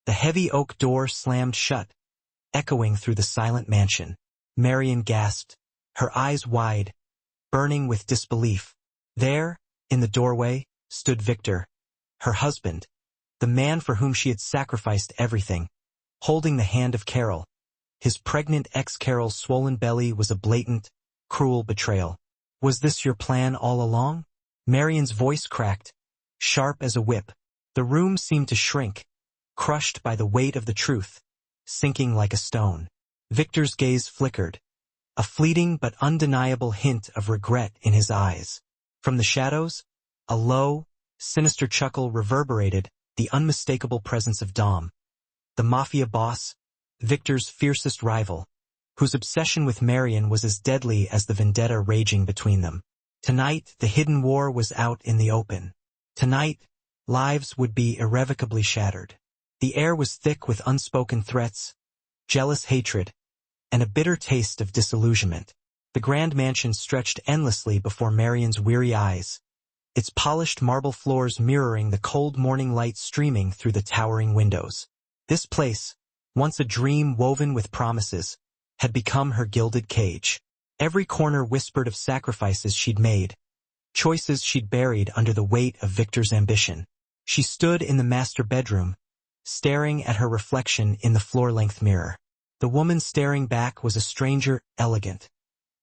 The heavy oak door slammed shut, echoing through the silent mansion. Marion gasped, her eyes wide, burning with disbelief. There, in the doorway, stood Victor, her husband, the man for whom she had sacrificed everything, holding the hand of Carol. His pregnant ex-Carol's swollen belly was a blatant, cruel betrayal. "Was this your plan all along?" Marion's voice cracked, sharp as a whip. The room seemed to shrink, crushed by the weight of the truth, sinking like a stone. Victor's gaze flickered, a fleeting but undeniable hint of regret in his eyes. From the shadows, a low, sinister chuckle reverberated, the unmistakable presence of Dom, the mafia boss, Victor's fiercest rival, whose obsession with Marion was as deadly as the vendetta raging between them. Tonight, the hidden war was out in the open. Tonight, lives would be irrevocably shattered. The air was thick with unspoken threats, jealous hatred, and a bitter taste of disillusionment. The grand mansion stretched endlessly before Marion's weary eyes, its polished marble floors mirroring the cold morning light streaming through the towering windows. This place, once a dream woven with promises, had become her gilded cage. Every corner whispered of sacrifices she'd made, choices she'd buried under the weight of Victor's ambition. She stood in the master bedroom, staring at her reflection in the floor-length mirror. The woman staring back was a stranger, elegant,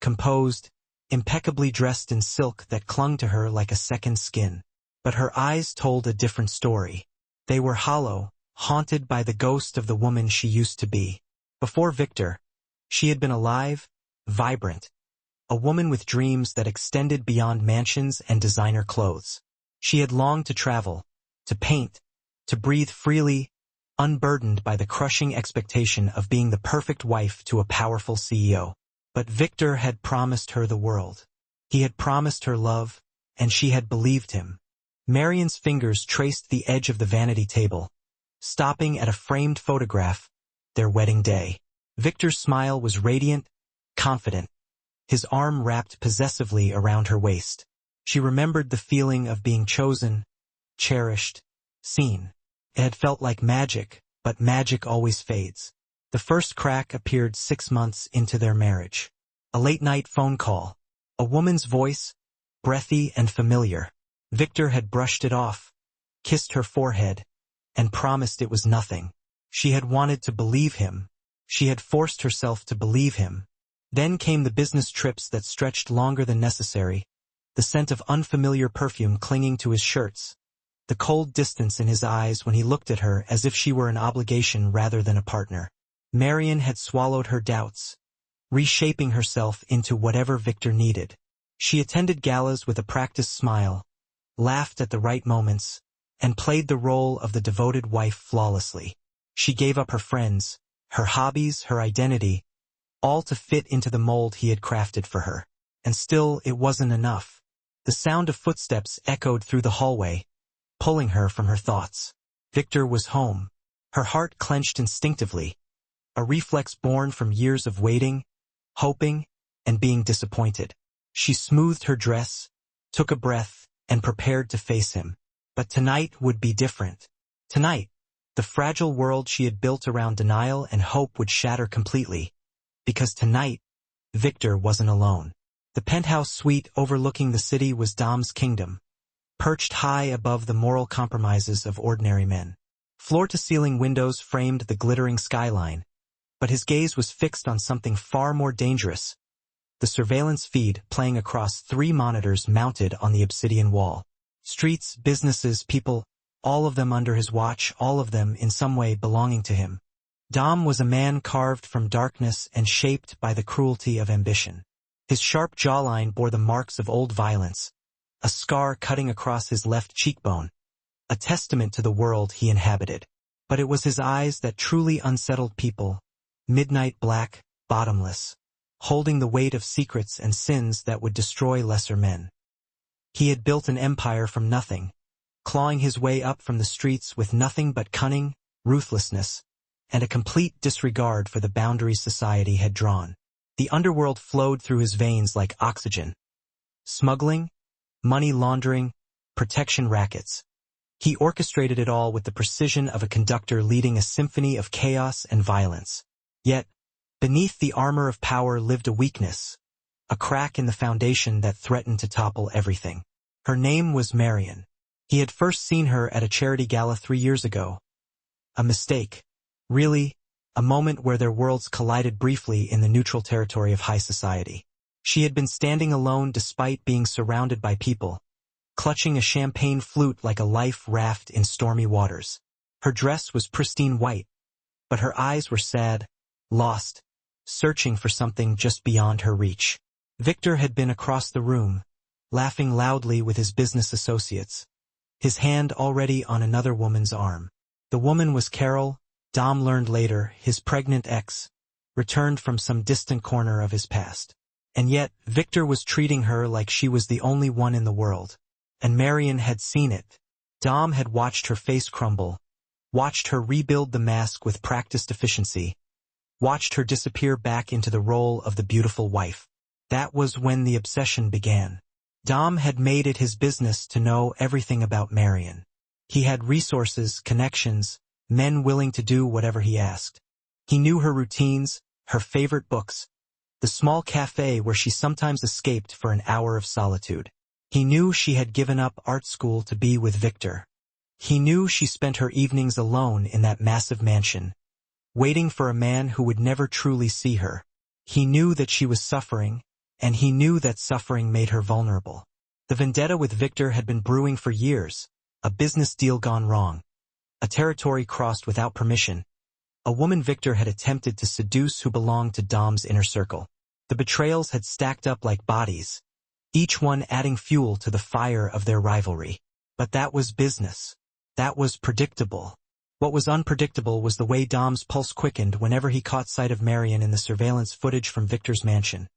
composed, impeccably dressed in silk that clung to her like a second skin. But her eyes told a different story. They were hollow, haunted by the ghost of the woman she used to be. Before Victor, she had been alive, vibrant, a woman with dreams that extended beyond mansions and designer clothes. She had longed to travel, to paint, to breathe freely, unburdened by the crushing expectation of being the perfect wife to a powerful CEO. But Victor had promised her the world. He had promised her love, and she had believed him. Marion's fingers traced the edge of the vanity table, stopping at a framed photograph, their wedding day. Victor's smile was radiant, confident, his arm wrapped possessively around her waist. She remembered the feeling of being chosen, cherished, seen. It had felt like magic, but magic always fades. The first crack appeared 6 months into their marriage. A late-night phone call, a woman's voice, breathy and familiar. Victor had brushed it off, kissed her forehead, and promised it was nothing. She had wanted to believe him. She had forced herself to believe him. Then came the business trips that stretched longer than necessary, the scent of unfamiliar perfume clinging to his shirts, the cold distance in his eyes when he looked at her as if she were an obligation rather than a partner. Marion had swallowed her doubts, reshaping herself into whatever Victor needed. She attended galas with a practiced smile, laughed at the right moments, and played the role of the devoted wife flawlessly. She gave up her friends, her hobbies, her identity, all to fit into the mold he had crafted for her. And still, it wasn't enough. The sound of footsteps echoed through the hallway, pulling her from her thoughts. Victor was home. Her heart clenched instinctively, a reflex born from years of waiting, hoping, and being disappointed. She smoothed her dress, took a breath, and prepared to face him. But tonight would be different. Tonight, the fragile world she had built around denial and hope would shatter completely. Because tonight, Victor wasn't alone. The penthouse suite overlooking the city was Dom's kingdom, perched high above the moral compromises of ordinary men. Floor-to-ceiling windows framed the glittering skyline, but his gaze was fixed on something far more dangerous, the surveillance feed playing across 3 monitors mounted on the obsidian wall. Streets, businesses, people, all of them under his watch, all of them in some way belonging to him. Dom was a man carved from darkness and shaped by the cruelty of ambition. His sharp jawline bore the marks of old violence, a scar cutting across his left cheekbone, a testament to the world he inhabited. But it was his eyes that truly unsettled people, midnight black, bottomless, holding the weight of secrets and sins that would destroy lesser men. He had built an empire from nothing, clawing his way up from the streets with nothing but cunning, ruthlessness, and a complete disregard for the boundaries society had drawn. The underworld flowed through his veins like oxygen. Smuggling, money laundering, protection rackets. He orchestrated it all with the precision of a conductor leading a symphony of chaos and violence. Yet, beneath the armor of power lived a weakness, a crack in the foundation that threatened to topple everything. Her name was Marion. He had first seen her at a charity gala 3 years ago. A mistake. Really, a moment where their worlds collided briefly in the neutral territory of high society. She had been standing alone despite being surrounded by people, clutching a champagne flute like a life raft in stormy waters. Her dress was pristine white, but her eyes were sad, lost, searching for something just beyond her reach. Victor had been across the room, laughing loudly with his business associates, his hand already on another woman's arm. The woman was Carol, Dom learned later, his pregnant ex, returned from some distant corner of his past. And yet, Victor was treating her like she was the only one in the world. And Marion had seen it. Dom had watched her face crumble, watched her rebuild the mask with practiced efficiency, watched her disappear back into the role of the beautiful wife. That was when the obsession began. Dom had made it his business to know everything about Marion. He had resources, connections, men willing to do whatever he asked. He knew her routines, her favorite books, the small cafe where she sometimes escaped for an hour of solitude. He knew she had given up art school to be with Victor. He knew she spent her evenings alone in that massive mansion, waiting for a man who would never truly see her. He knew that she was suffering, and he knew that suffering made her vulnerable. The vendetta with Victor had been brewing for years, a business deal gone wrong, a territory crossed without permission, a woman Victor had attempted to seduce who belonged to Dom's inner circle. The betrayals had stacked up like bodies, each one adding fuel to the fire of their rivalry. But that was business. That was predictable. What was unpredictable was the way Dom's pulse quickened whenever he caught sight of Marion in the surveillance footage from Victor's mansion.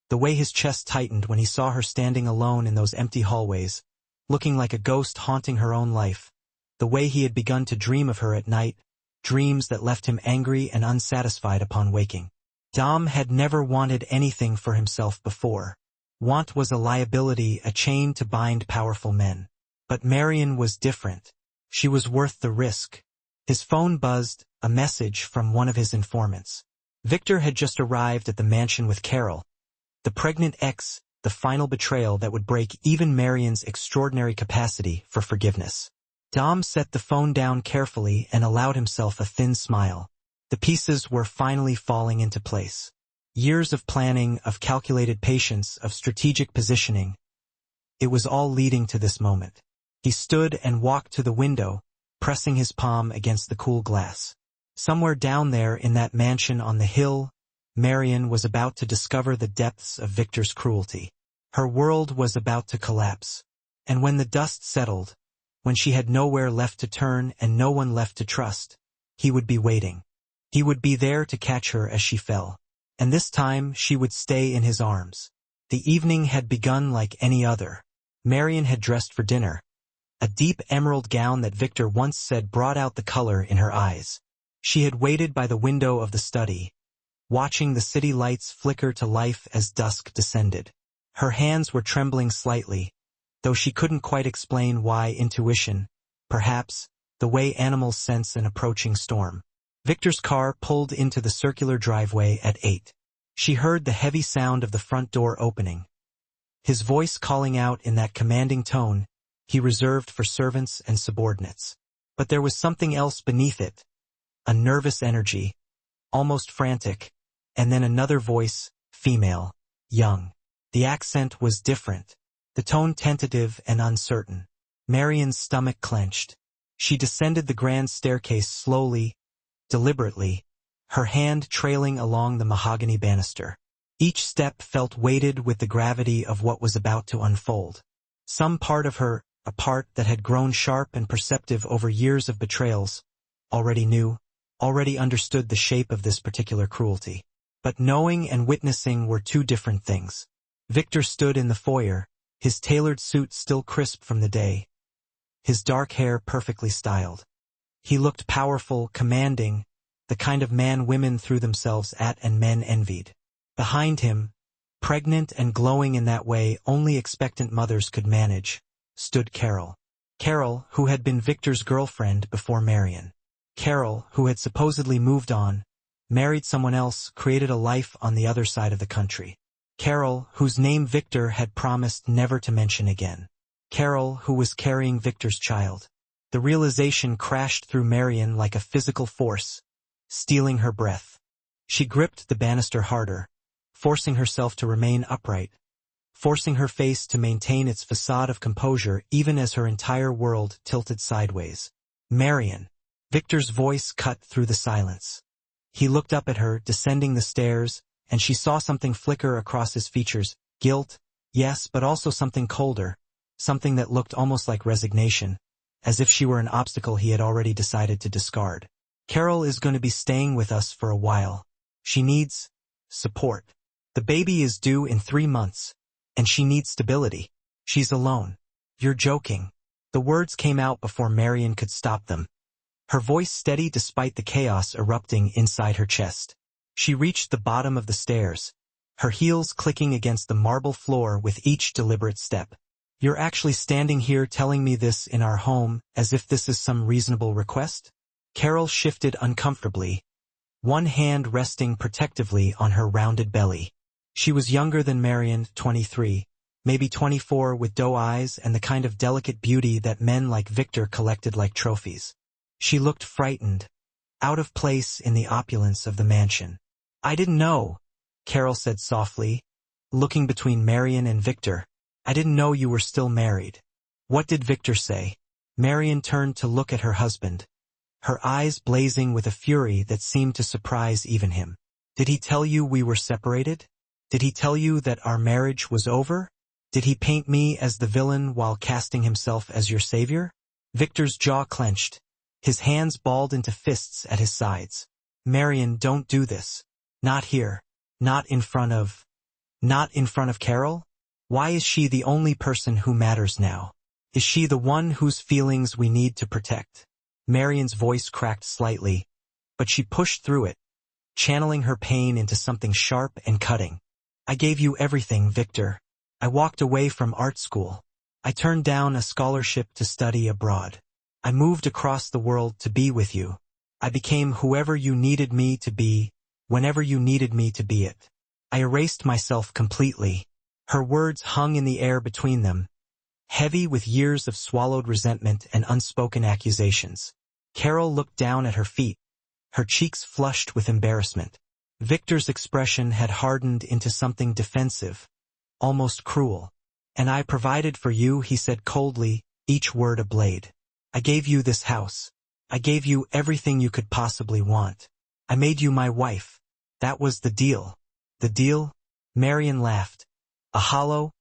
The way his chest tightened when he saw her standing alone in those empty hallways, looking like a ghost haunting her own life. The way he had begun to dream of her at night, dreams that left him angry and unsatisfied upon waking. Dom had never wanted anything for himself before. Want was a liability, a chain to bind powerful men. But Marion was different. She was worth the risk. His phone buzzed, a message from one of his informants. Victor had just arrived at the mansion with Carol, the pregnant ex, the final betrayal that would break even Marion's extraordinary capacity for forgiveness. Dom set the phone down carefully and allowed himself a thin smile. The pieces were finally falling into place. Years of planning, of calculated patience, of strategic positioning. It was all leading to this moment. He stood and walked to the window, pressing his palm against the cool glass. Somewhere down there in that mansion on the hill, Marion was about to discover the depths of Victor's cruelty. Her world was about to collapse. And when the dust settled, when she had nowhere left to turn and no one left to trust, he would be waiting. He would be there to catch her as she fell. And this time she would stay in his arms. The evening had begun like any other. Marion had dressed for dinner. A deep emerald gown that Victor once said brought out the color in her eyes. She had waited by the window of the study, watching the city lights flicker to life as dusk descended. Her hands were trembling slightly, though she couldn't quite explain why. Intuition, perhaps, the way animals sense an approaching storm. Victor's car pulled into the circular driveway at 8. She heard the heavy sound of the front door opening. His voice calling out in that commanding tone he reserved for servants and subordinates. But there was something else beneath it, a nervous energy, almost frantic, and then another voice, female, young. The accent was different, the tone tentative and uncertain. Marion's stomach clenched. She descended the grand staircase slowly, deliberately, her hand trailing along the mahogany banister. Each step felt weighted with the gravity of what was about to unfold. Some part of her, a part that had grown sharp and perceptive over years of betrayals, already knew, already understood the shape of this particular cruelty. But knowing and witnessing were two different things. Victor stood in the foyer, his tailored suit still crisp from the day, his dark hair perfectly styled. He looked powerful, commanding, the kind of man women threw themselves at and men envied. Behind him, pregnant and glowing in that way only expectant mothers could manage, stood Carol. Carol, who had been Victor's girlfriend before Marion. Carol, who had supposedly moved on, married someone else, created a life on the other side of the country. Carol, whose name Victor had promised never to mention again. Carol, who was carrying Victor's child. The realization crashed through Marion like a physical force, stealing her breath. She gripped the banister harder, forcing herself to remain upright, forcing her face to maintain its facade of composure even as her entire world tilted sideways. Marion. Victor's voice cut through the silence. He looked up at her, descending the stairs, and she saw something flicker across his features. Guilt, yes, but also something colder, something that looked almost like resignation, as if she were an obstacle he had already decided to discard. Carol is going to be staying with us for a while. She needs support. The baby is due in 3 months, and she needs stability. She's alone. You're joking. The words came out before Marion could stop them. Her voice steady despite the chaos erupting inside her chest. She reached the bottom of the stairs, her heels clicking against the marble floor with each deliberate step. You're actually standing here telling me this in our home, as if this is some reasonable request? Carol shifted uncomfortably, one hand resting protectively on her rounded belly. She was younger than Marion, 23, maybe 24, with doe eyes and the kind of delicate beauty that men like Victor collected like trophies. She looked frightened, out of place in the opulence of the mansion. I didn't know, Carol said softly, looking between Marion and Victor. I didn't know you were still married. What did Victor say? Marion turned to look at her husband, her eyes blazing with a fury that seemed to surprise even him. Did he tell you we were separated? Did he tell you that our marriage was over? Did he paint me as the villain while casting himself as your savior? Victor's jaw clenched, his hands balled into fists at his sides. Marion, don't do this. Not here. Not in front of Carol? Why is she the only person who matters now? Is she the one whose feelings we need to protect? Marion's voice cracked slightly, but she pushed through it, channeling her pain into something sharp and cutting. I gave you everything, Victor. I walked away from art school. I turned down a scholarship to study abroad. I moved across the world to be with you. I became whoever you needed me to be, whenever you needed me to be it. I erased myself completely. Her words hung in the air between them, heavy with years of swallowed resentment and unspoken accusations. Carol looked down at her feet, her cheeks flushed with embarrassment. Victor's expression had hardened into something defensive, almost cruel. And I provided for you, he said coldly, each word a blade. I gave you this house. I gave you everything you could possibly want. I made you my wife. That was the deal. The deal? Marion laughed, a hollow,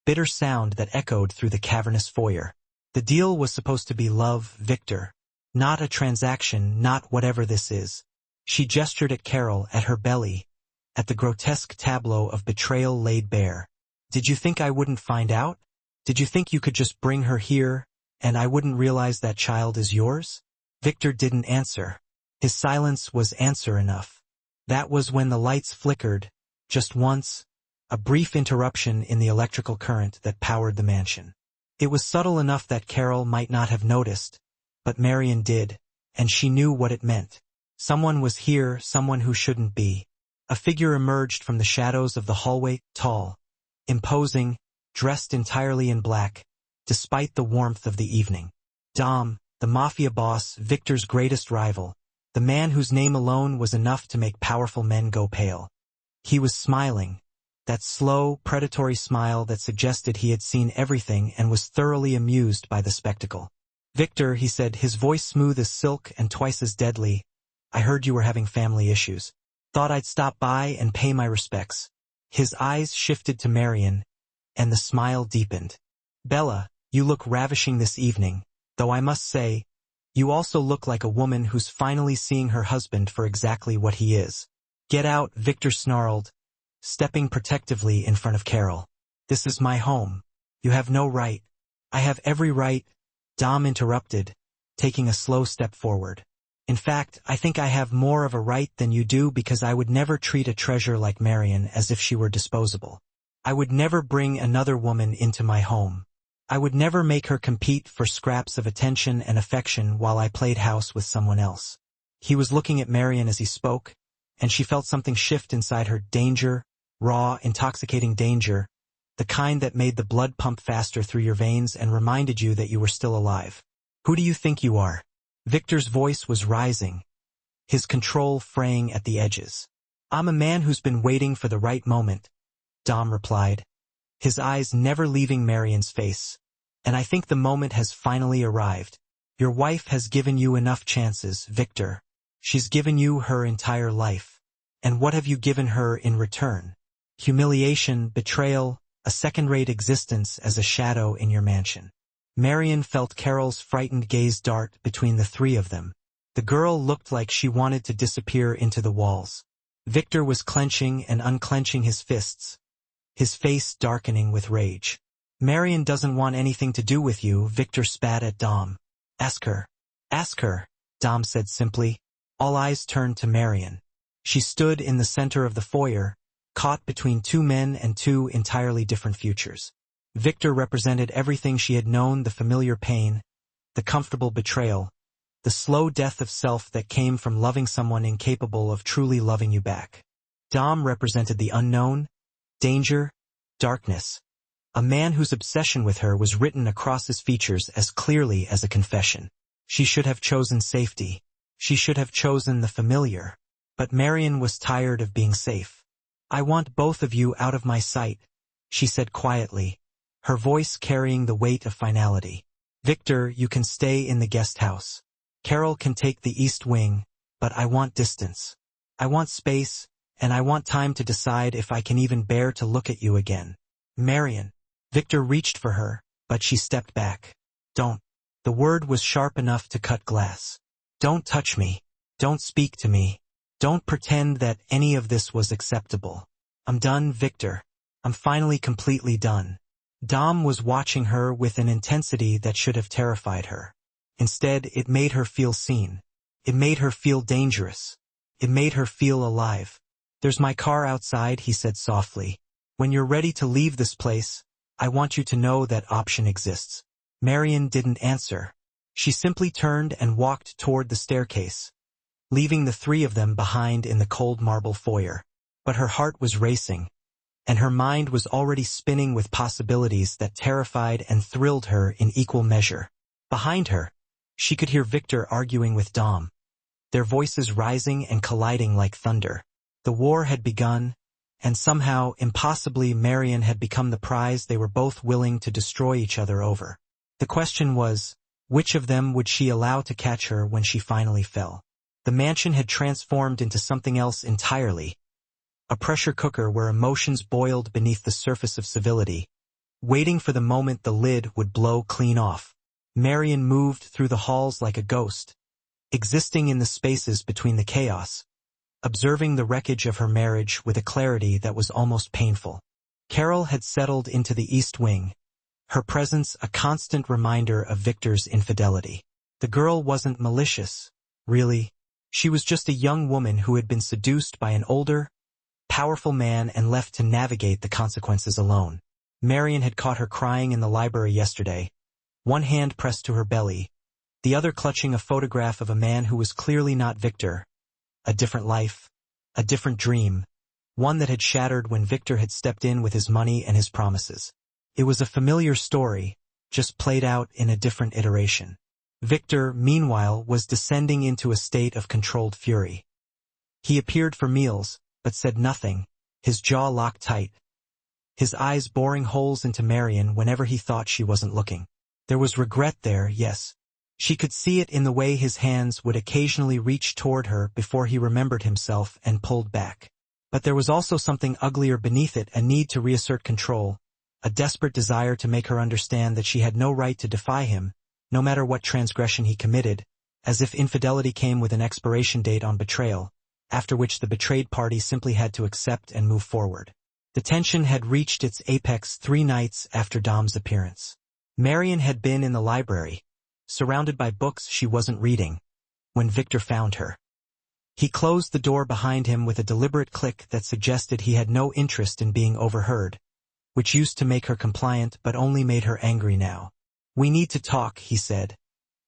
bitter sound that echoed through the cavernous foyer. The deal was supposed to be love, Victor. Not a transaction, not whatever this is. She gestured at Carol, at her belly, at the grotesque tableau of betrayal laid bare. Did you think I wouldn't find out? Did you think you could just bring her here, and I wouldn't realize that child is yours? Victor didn't answer. His silence was answer enough. That was when the lights flickered, just once, a brief interruption in the electrical current that powered the mansion. It was subtle enough that Carol might not have noticed, but Marion did, and she knew what it meant. Someone was here, someone who shouldn't be. A figure emerged from the shadows of the hallway, tall, imposing, dressed entirely in black, despite the warmth of the evening. Dom, the mafia boss, Victor's greatest rival, the man whose name alone was enough to make powerful men go pale. He was smiling, that slow, predatory smile that suggested he had seen everything and was thoroughly amused by the spectacle. Victor, he said, his voice smooth as silk and twice as deadly, I heard you were having family issues. Thought I'd stop by and pay my respects. His eyes shifted to Marion, and the smile deepened. Bella, you look ravishing this evening, though I must say, you also look like a woman who's finally seeing her husband for exactly what he is. Get out, Victor snarled, stepping protectively in front of Carol. This is my home. You have no right. I have every right, Dom interrupted, taking a slow step forward. In fact, I think I have more of a right than you do because I would never treat a treasure like Marion as if she were disposable. I would never bring another woman into my home. I would never make her compete for scraps of attention and affection while I played house with someone else. He was looking at Marion as he spoke, and she felt something shift inside her. Danger, raw, intoxicating danger, the kind that made the blood pump faster through your veins and reminded you that you were still alive. Who do you think you are? Victor's voice was rising, his control fraying at the edges. I'm a man who's been waiting for the right moment, Dom replied, his eyes never leaving Marion's face. And I think the moment has finally arrived. Your wife has given you enough chances, Victor. She's given you her entire life. And what have you given her in return? Humiliation, betrayal, a second-rate existence as a shadow in your mansion. Marion felt Carol's frightened gaze dart between the three of them. The girl looked like she wanted to disappear into the walls. Victor was clenching and unclenching his fists, his face darkening with rage. Marion doesn't want anything to do with you, Victor spat at Dom. Ask her. Ask her, Dom said simply. All eyes turned to Marion. She stood in the center of the foyer, caught between two men and two entirely different futures. Victor represented everything she had known, the familiar pain, the comfortable betrayal, the slow death of self that came from loving someone incapable of truly loving you back. Dom represented the unknown, danger, darkness. A man whose obsession with her was written across his features as clearly as a confession. She should have chosen safety. She should have chosen the familiar. But Marion was tired of being safe. I want both of you out of my sight, she said quietly, her voice carrying the weight of finality. Victor, you can stay in the guest house. Carol can take the east wing, but I want distance. I want space, and I want time to decide if I can even bear to look at you again. Marion. Victor reached for her, but she stepped back. Don't. The word was sharp enough to cut glass. Don't touch me. Don't speak to me. Don't pretend that any of this was acceptable. I'm done, Victor. I'm finally completely done. Dom was watching her with an intensity that should have terrified her. Instead, it made her feel seen. It made her feel dangerous. It made her feel alive. There's my car outside, he said softly. When you're ready to leave this place, I want you to know that option exists. Marion didn't answer. She simply turned and walked toward the staircase, leaving the three of them behind in the cold marble foyer. But her heart was racing, and her mind was already spinning with possibilities that terrified and thrilled her in equal measure. Behind her, she could hear Victor arguing with Dom, their voices rising and colliding like thunder. The war had begun, and somehow, impossibly, Marion had become the prize they were both willing to destroy each other over. The question was, which of them would she allow to catch her when she finally fell? The mansion had transformed into something else entirely, a pressure cooker where emotions boiled beneath the surface of civility, waiting for the moment the lid would blow clean off. Marion moved through the halls like a ghost, existing in the spaces between the chaos, observing the wreckage of her marriage with a clarity that was almost painful. Carol had settled into the East Wing, her presence a constant reminder of Victor's infidelity. The girl wasn't malicious, really. She was just a young woman who had been seduced by an older, powerful man and left to navigate the consequences alone. Marion had caught her crying in the library yesterday, one hand pressed to her belly, the other clutching a photograph of a man who was clearly not Victor. A different life, a different dream, one that had shattered when Victor had stepped in with his money and his promises. It was a familiar story, just played out in a different iteration. Victor, meanwhile, was descending into a state of controlled fury. He appeared for meals, but said nothing, his jaw locked tight, his eyes boring holes into Marion whenever he thought she wasn't looking. There was regret there, yes. She could see it in the way his hands would occasionally reach toward her before he remembered himself and pulled back. But there was also something uglier beneath it, a need to reassert control, a desperate desire to make her understand that she had no right to defy him, no matter what transgression he committed, as if infidelity came with an expiration date on betrayal, after which the betrayed party simply had to accept and move forward. The tension had reached its apex 3 nights after Dom's appearance. Marion had been in the library, surrounded by books she wasn't reading, when Victor found her. He closed the door behind him with a deliberate click that suggested he had no interest in being overheard, which used to make her compliant but only made her angry now. "We need to talk," he said,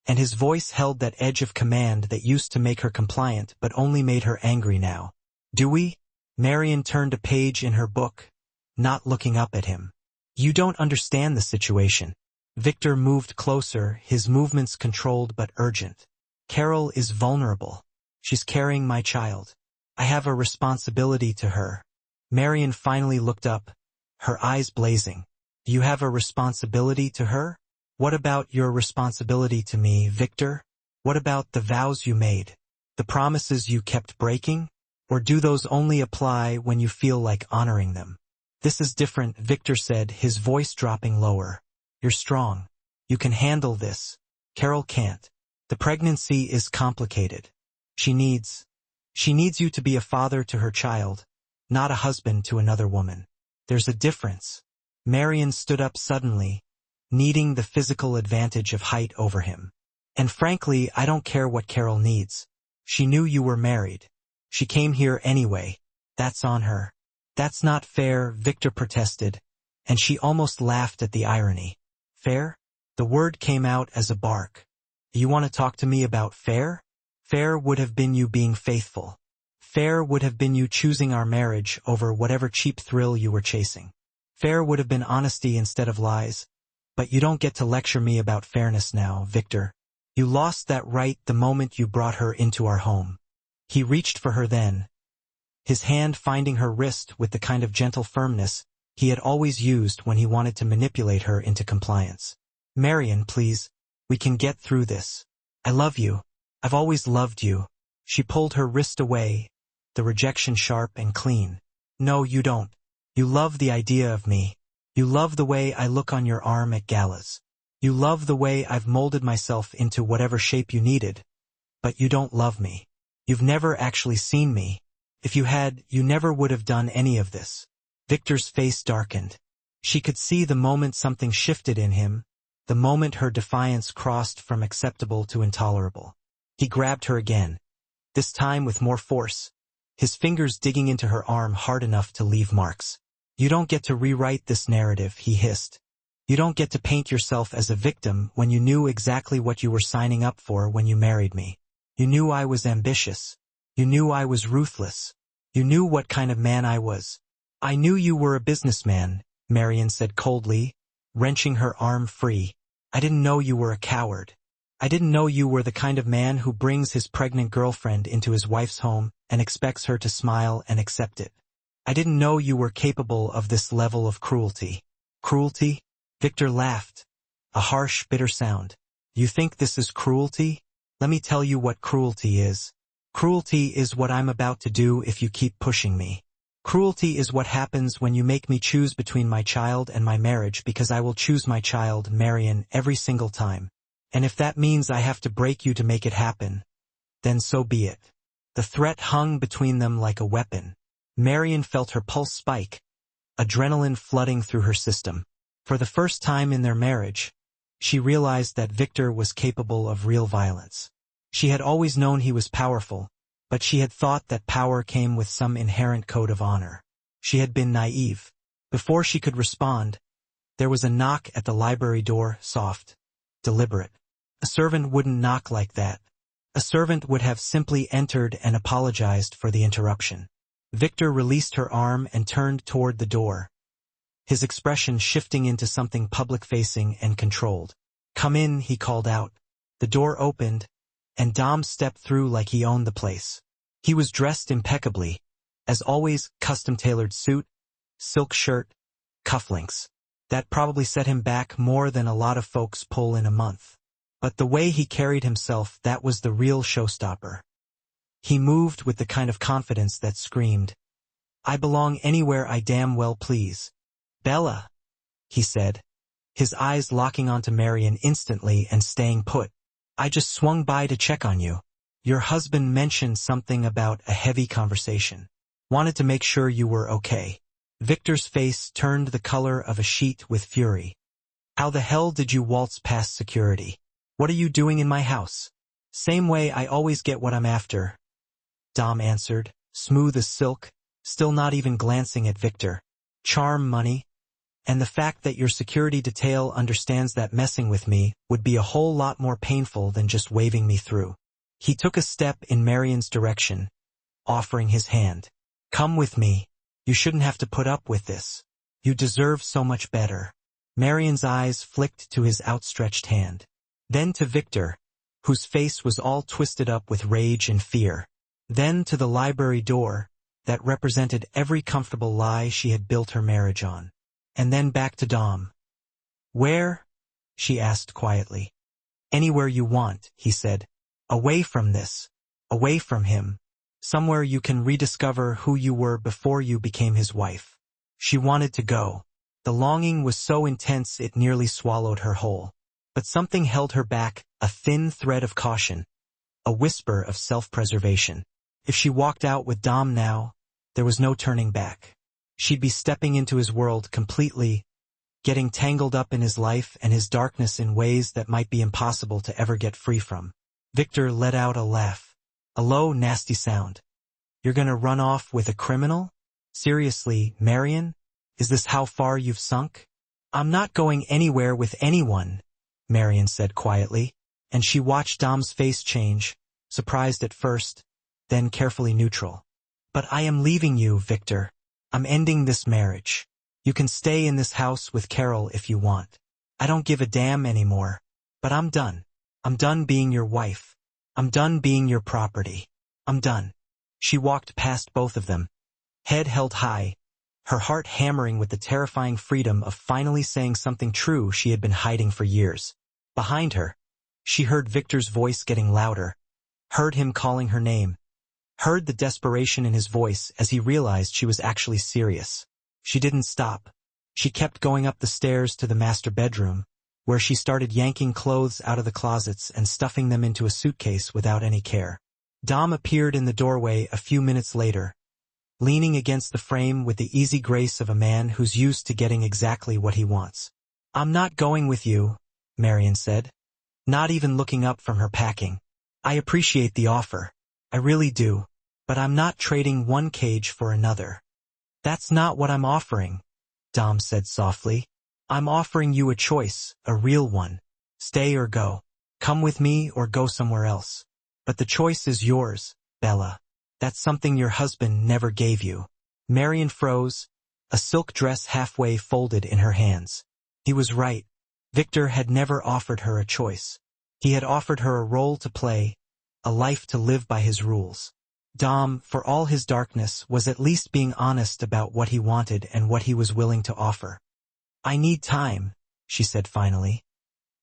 and his voice held that edge of command that used to make her compliant but only made her angry now. "Do we?" Marion turned a page in her book, not looking up at him. "You don't understand the situation." Victor moved closer, his movements controlled but urgent. "Carol is vulnerable. She's carrying my child. I have a responsibility to her." Marion finally looked up, her eyes blazing. "You have a responsibility to her? What about your responsibility to me, Victor? What about the vows you made? The promises you kept breaking? Or do those only apply when you feel like honoring them?" "This is different," Victor said, his voice dropping lower. "You're strong. You can handle this. Carol can't. The pregnancy is complicated. She needs you to be a father to her child, not a husband to another woman. There's a difference." Marion stood up suddenly, needing the physical advantage of height over him. "And frankly, I don't care what Carol needs. She knew you were married. She came here anyway. That's on her." "That's not fair," Victor protested, and she almost laughed at the irony. "Fair?" The word came out as a bark. "You want to talk to me about fair? Fair would have been you being faithful. Fair would have been you choosing our marriage over whatever cheap thrill you were chasing. Fair would have been honesty instead of lies. But you don't get to lecture me about fairness now, Victor. You lost that right the moment you brought her into our home." He reached for her then, his hand finding her wrist with the kind of gentle firmness he had always used when he wanted to manipulate her into compliance. "Marion, please. We can get through this. I love you. I've always loved you." She pulled her wrist away, the rejection sharp and clean. "No, you don't. You love the idea of me. You love the way I look on your arm at galas. You love the way I've molded myself into whatever shape you needed. But you don't love me. You've never actually seen me. If you had, you never would have done any of this." Victor's face darkened. She could see the moment something shifted in him, the moment her defiance crossed from acceptable to intolerable. He grabbed her again, this time with more force, his fingers digging into her arm hard enough to leave marks. "You don't get to rewrite this narrative," he hissed. "You don't get to paint yourself as a victim when you knew exactly what you were signing up for when you married me. You knew I was ambitious. You knew I was ruthless. You knew what kind of man I was." "I knew you were a businessman," Marion said coldly, wrenching her arm free. "I didn't know you were a coward. I didn't know you were the kind of man who brings his pregnant girlfriend into his wife's home and expects her to smile and accept it. I didn't know you were capable of this level of cruelty." "Cruelty?" Victor laughed, a harsh, bitter sound. "You think this is cruelty? Let me tell you what cruelty is. Cruelty is what I'm about to do if you keep pushing me. Cruelty is what happens when you make me choose between my child and my marriage, because I will choose my child, Marion, every single time. And if that means I have to break you to make it happen, then so be it." The threat hung between them like a weapon. Marion felt her pulse spike, adrenaline flooding through her system. For the first time in their marriage, she realized that Victor was capable of real violence. She had always known he was powerful, but she had thought that power came with some inherent code of honor. She had been naive. Before she could respond, there was a knock at the library door, soft, deliberate. A servant wouldn't knock like that. A servant would have simply entered and apologized for the interruption. Victor released her arm and turned toward the door, his expression shifting into something public-facing and controlled. "Come in," he called out. The door opened, and Dom stepped through like he owned the place. He was dressed impeccably, as always, custom-tailored suit, silk shirt, cufflinks. That probably set him back more than a lot of folks pull in a month. But the way he carried himself, that was the real showstopper. He moved with the kind of confidence that screamed, "I belong anywhere I damn well please." "Bella," he said, his eyes locking onto Marion instantly and staying put. "I just swung by to check on you. Your husband mentioned something about a heavy conversation. Wanted to make sure you were okay." Victor's face turned the color of a sheet with fury. "How the hell did you waltz past security? What are you doing in my house?" "Same way I always get what I'm after," Dom answered, smooth as silk, still not even glancing at Victor. "Charm, money. And the fact that your security detail understands that messing with me would be a whole lot more painful than just waving me through. He took a step in Marion's direction, offering his hand. Come with me. You shouldn't have to put up with this. You deserve so much better. Marion's eyes flicked to his outstretched hand. Then to Victor, whose face was all twisted up with rage and fear. Then to the library door, that represented every comfortable lie she had built her marriage on. And then back to Dom. Where? She asked quietly. Anywhere you want, he said. Away from this. Away from him. Somewhere you can rediscover who you were before you became his wife. She wanted to go. The longing was so intense it nearly swallowed her whole. But something held her back, a thin thread of caution. A whisper of self-preservation. If she walked out with Dom now, there was no turning back. She'd be stepping into his world completely, getting tangled up in his life and his darkness in ways that might be impossible to ever get free from. Victor let out a laugh. A low, nasty sound. You're gonna run off with a criminal? Seriously, Marion? Is this how far you've sunk? I'm not going anywhere with anyone, Marion said quietly, and she watched Dom's face change, surprised at first, then carefully neutral. But I am leaving you, Victor. I'm ending this marriage. You can stay in this house with Carol if you want. I don't give a damn anymore. But I'm done. I'm done being your wife. I'm done being your property. I'm done. She walked past both of them, head held high, her heart hammering with the terrifying freedom of finally saying something true she had been hiding for years. Behind her, she heard Victor's voice getting louder, heard him calling her name, heard the desperation in his voice as he realized she was actually serious. She didn't stop. She kept going up the stairs to the master bedroom, where she started yanking clothes out of the closets and stuffing them into a suitcase without any care. Dom appeared in the doorway a few minutes later, leaning against the frame with the easy grace of a man who's used to getting exactly what he wants. I'm not going with you, Marion said, not even looking up from her packing. I appreciate the offer. I really do. But I'm not trading one cage for another. That's not what I'm offering, Dom said softly. I'm offering you a choice, a real one. Stay or go. Come with me or go somewhere else. But the choice is yours, Bella. That's something your husband never gave you. Marion froze, a silk dress halfway folded in her hands. He was right. Victor had never offered her a choice. He had offered her a role to play, a life to live by his rules. Dom, for all his darkness, was at least being honest about what he wanted and what he was willing to offer. I need time, she said finally,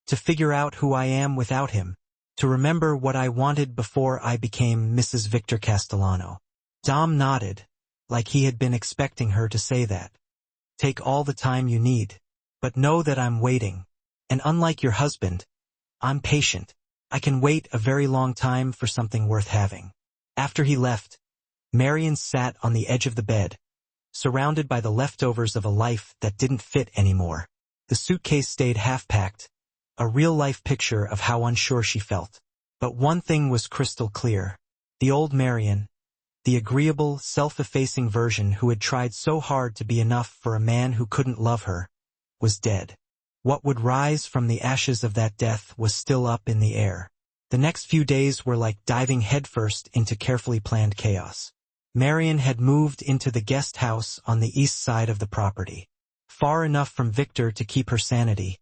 to figure out who I am without him, to remember what I wanted before I became Mrs. Victor Castellano. Dom nodded, like he had been expecting her to say that. Take all the time you need, but know that I'm waiting. And unlike your husband, I'm patient. I can wait a very long time for something worth having. After he left, Marion sat on the edge of the bed, surrounded by the leftovers of a life that didn't fit anymore. The suitcase stayed half-packed, a real-life picture of how unsure she felt. But one thing was crystal clear. The old Marion, the agreeable, self-effacing version who had tried so hard to be enough for a man who couldn't love her, was dead. What would rise from the ashes of that death was still up in the air. The next few days were like diving headfirst into carefully planned chaos. Marion had moved into the guest house on the east side of the property, far enough from Victor to keep her sanity,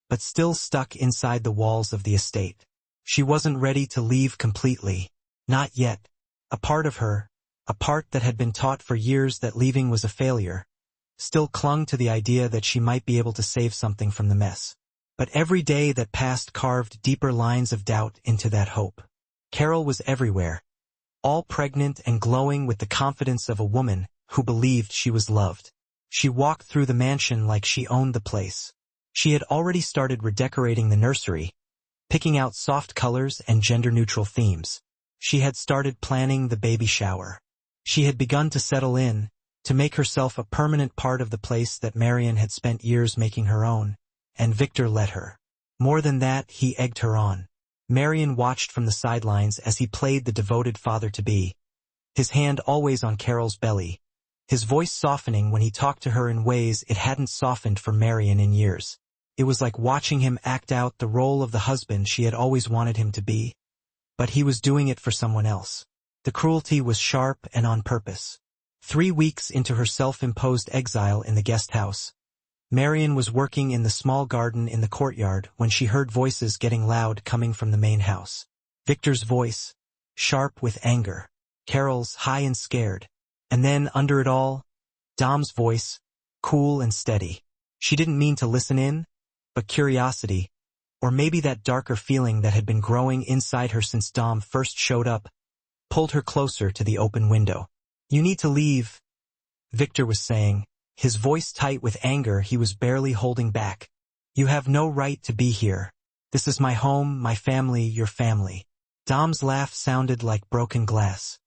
but still stuck inside the walls of the estate. She wasn't ready to leave completely. Not yet. A part of her, a part that had been taught for years that leaving was a failure, still clung to the idea that she might be able to save something from the mess. But every day that passed carved deeper lines of doubt into that hope. Carol was everywhere, all pregnant and glowing with the confidence of a woman who believed she was loved. She walked through the mansion like she owned the place. She had already started redecorating the nursery, picking out soft colors and gender-neutral themes. She had started planning the baby shower. She had begun to settle in, to make herself a permanent part of the place that Marion had spent years making her own. And Victor let her. More than that, he egged her on. Marion watched from the sidelines as he played the devoted father-to-be, his hand always on Carol's belly, his voice softening when he talked to her in ways it hadn't softened for Marion in years. It was like watching him act out the role of the husband she had always wanted him to be, but he was doing it for someone else. The cruelty was sharp and on purpose. 3 weeks into her self-imposed exile in the guest house, Marion was working in the small garden in the courtyard when she heard voices getting loud coming from the main house. Victor's voice, sharp with anger. Carol's, high and scared. And then, under it all, Dom's voice, cool and steady. She didn't mean to listen in, but curiosity, or maybe that darker feeling that had been growing inside her since Dom first showed up, pulled her closer to the open window. "You need to leave," Victor was saying, his voice tight with anger he was barely holding back. "You have no right to be here. This is my home, my family, your family." Dom's laugh sounded like broken glass.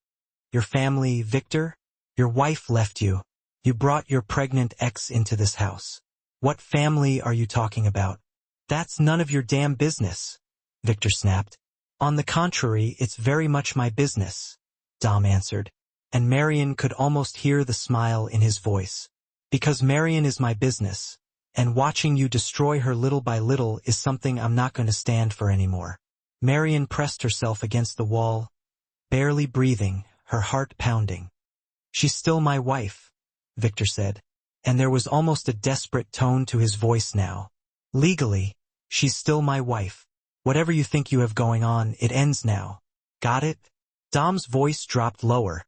"Your family, Victor? Your wife left you. You brought your pregnant ex into this house. What family are you talking about? That's none of your damn business," Victor snapped. "On the contrary, it's very much my business," Dom answered, and Marion could almost hear the smile in his voice. "Because Marion is my business, and watching you destroy her little by little is something I'm not going to stand for anymore." Marion pressed herself against the wall, barely breathing, her heart pounding. "She's still my wife," Victor said, and there was almost a desperate tone to his voice now. "Legally, she's still my wife. Whatever you think you have going on, it ends now. Got it?" Dom's voice dropped lower,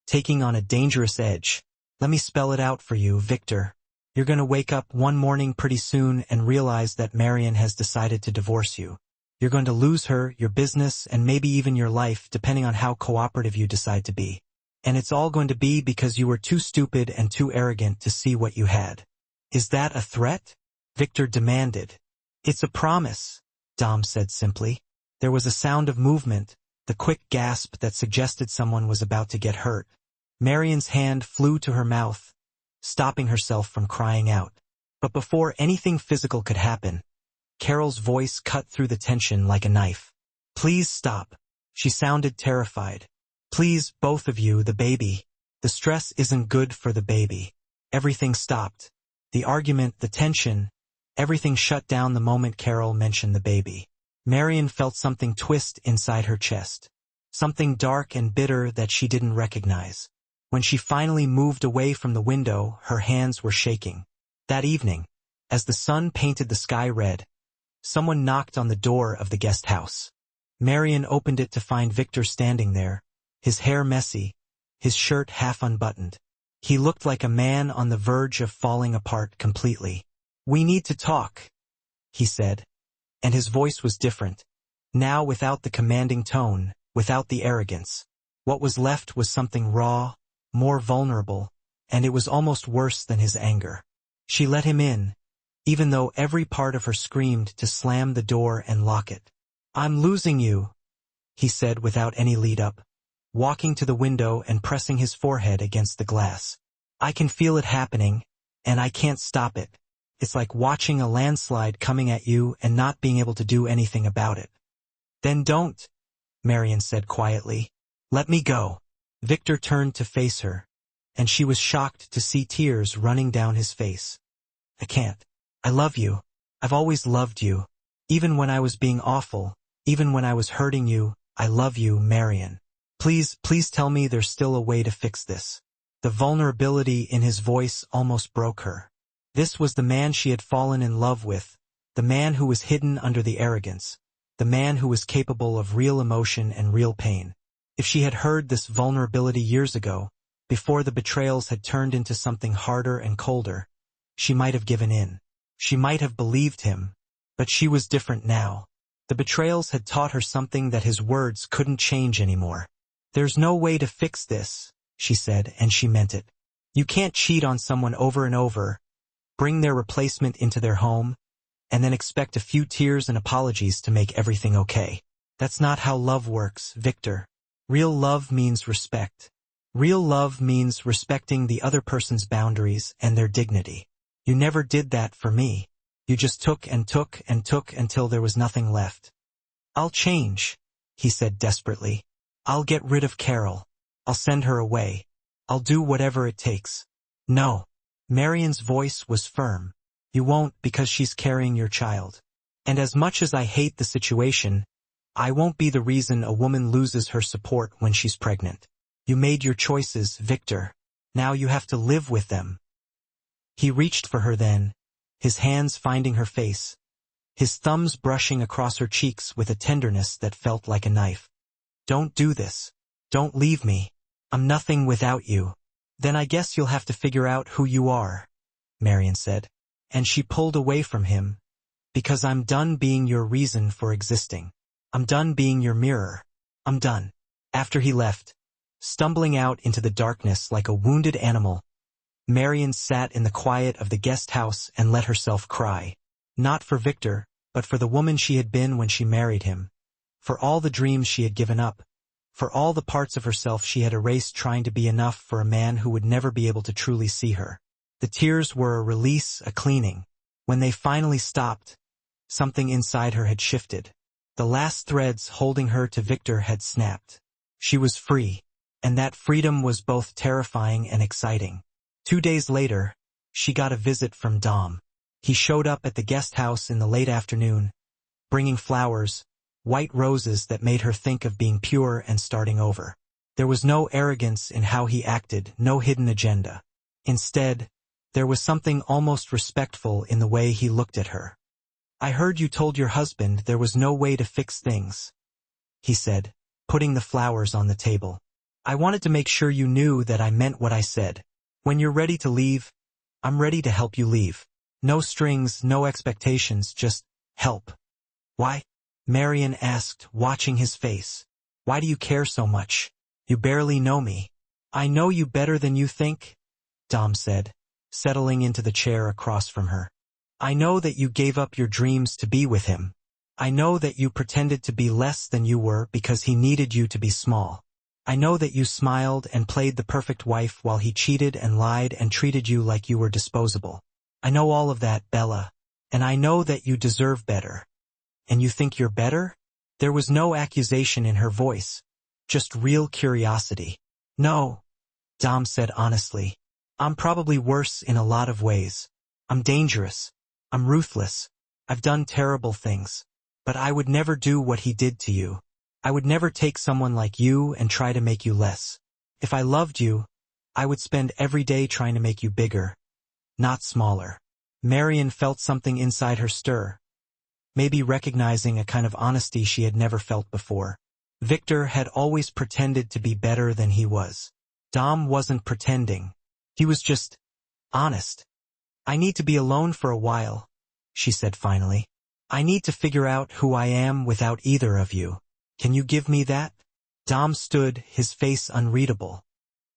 taking on a dangerous edge. "Let me spell it out for you, Victor. You're going to wake up one morning pretty soon and realize that Marion has decided to divorce you. You're going to lose her, your business, and maybe even your life, depending on how cooperative you decide to be. And it's all going to be because you were too stupid and too arrogant to see what you had." "Is that a threat?" Victor demanded. "It's a promise," Dom said simply. There was a sound of movement, the quick gasp that suggested someone was about to get hurt. Marion's hand flew to her mouth, stopping herself from crying out. But before anything physical could happen, Carol's voice cut through the tension like a knife. "Please stop." She sounded terrified. "Please, both of you, the baby. The stress isn't good for the baby." Everything stopped. The argument, the tension, everything shut down the moment Carol mentioned the baby. Marion felt something twist inside her chest. Something dark and bitter that she didn't recognize. When she finally moved away from the window, her hands were shaking. That evening, as the sun painted the sky red, someone knocked on the door of the guest house. Marion opened it to find Victor standing there, his hair messy, his shirt half unbuttoned. He looked like a man on the verge of falling apart completely. "We need to talk," he said, and his voice was different. Now without the commanding tone, without the arrogance. What was left was something raw, more vulnerable, and it was almost worse than his anger. She let him in, even though every part of her screamed to slam the door and lock it. "I'm losing you," he said without any lead-up, walking to the window and pressing his forehead against the glass. "I can feel it happening, and I can't stop it. It's like watching a landslide coming at you and not being able to do anything about it." "Then don't," Marion said quietly. "Let me go." Victor turned to face her, and she was shocked to see tears running down his face. "I can't. I love you. I've always loved you. Even when I was being awful, even when I was hurting you, I love you, Marion. Please tell me there's still a way to fix this." The vulnerability in his voice almost broke her. This was the man she had fallen in love with, the man who was hidden under the arrogance, the man who was capable of real emotion and real pain. If she had heard this vulnerability years ago, before the betrayals had turned into something harder and colder, she might have given in. She might have believed him, but she was different now. The betrayals had taught her something that his words couldn't change anymore. "There's no way to fix this," she said, and she meant it. "You can't cheat on someone over and over, bring their replacement into their home, and then expect a few tears and apologies to make everything okay. That's not how love works, Victor. Real love means respect. Real love means respecting the other person's boundaries and their dignity. You never did that for me. You just took and took and took until there was nothing left." "I'll change," he said desperately. "I'll get rid of Carol. I'll send her away. I'll do whatever it takes. No. Marion's voice was firm. You won't because she's carrying your child. And as much as I hate the situation, I won't be the reason a woman loses her support when she's pregnant. You made your choices, Victor. Now you have to live with them. He reached for her then, his hands finding her face, his thumbs brushing across her cheeks with a tenderness that felt like a knife. Don't do this. Don't leave me. I'm nothing without you. Then I guess you'll have to figure out who you are, Marion said. And she pulled away from him, because I'm done being your reason for existing. I'm done being your mirror. I'm done. After he left, stumbling out into the darkness like a wounded animal, Marion sat in the quiet of the guest house and let herself cry. Not for Victor, but for the woman she had been when she married him. For all the dreams she had given up. For all the parts of herself she had erased trying to be enough for a man who would never be able to truly see her. The tears were a release, a cleaning. When they finally stopped, something inside her had shifted. The last threads holding her to Victor had snapped. She was free, and that freedom was both terrifying and exciting. 2 days later, she got a visit from Dom. He showed up at the guest house in the late afternoon, bringing flowers, white roses that made her think of being pure and starting over. There was no arrogance in how he acted, no hidden agenda. Instead, there was something almost respectful in the way he looked at her. I heard you told your husband there was no way to fix things, he said, putting the flowers on the table. I wanted to make sure you knew that I meant what I said. When you're ready to leave, I'm ready to help you leave. No strings, no expectations, just help. Why? Marion asked, watching his face. Why do you care so much? You barely know me. I know you better than you think, Dom said, settling into the chair across from her. I know that you gave up your dreams to be with him. I know that you pretended to be less than you were because he needed you to be small. I know that you smiled and played the perfect wife while he cheated and lied and treated you like you were disposable. I know all of that, Bella. And I know that you deserve better. And you think you're better? There was no accusation in her voice, just real curiosity. No, Dom said honestly. I'm probably worse in a lot of ways. I'm dangerous. I'm ruthless. I've done terrible things. But I would never do what he did to you. I would never take someone like you and try to make you less. If I loved you, I would spend every day trying to make you bigger, not smaller. Marion felt something inside her stir, maybe recognizing a kind of honesty she had never felt before. Victor had always pretended to be better than he was. Dom wasn't pretending. He was just honest. I need to be alone for a while, she said finally. I need to figure out who I am without either of you. Can you give me that? Dom stood, his face unreadable.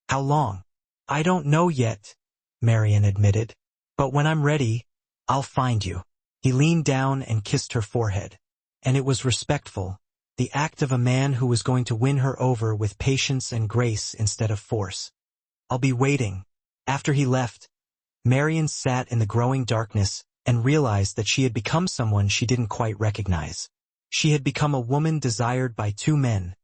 How long? I don't know yet, Marion admitted. But when I'm ready, I'll find you. He leaned down and kissed her forehead. And it was respectful, the act of a man who was going to win her over with patience and grace instead of force. I'll be waiting. After he left, Marion sat in the growing darkness and realized that she had become someone she didn't quite recognize. She had become a woman desired by two men,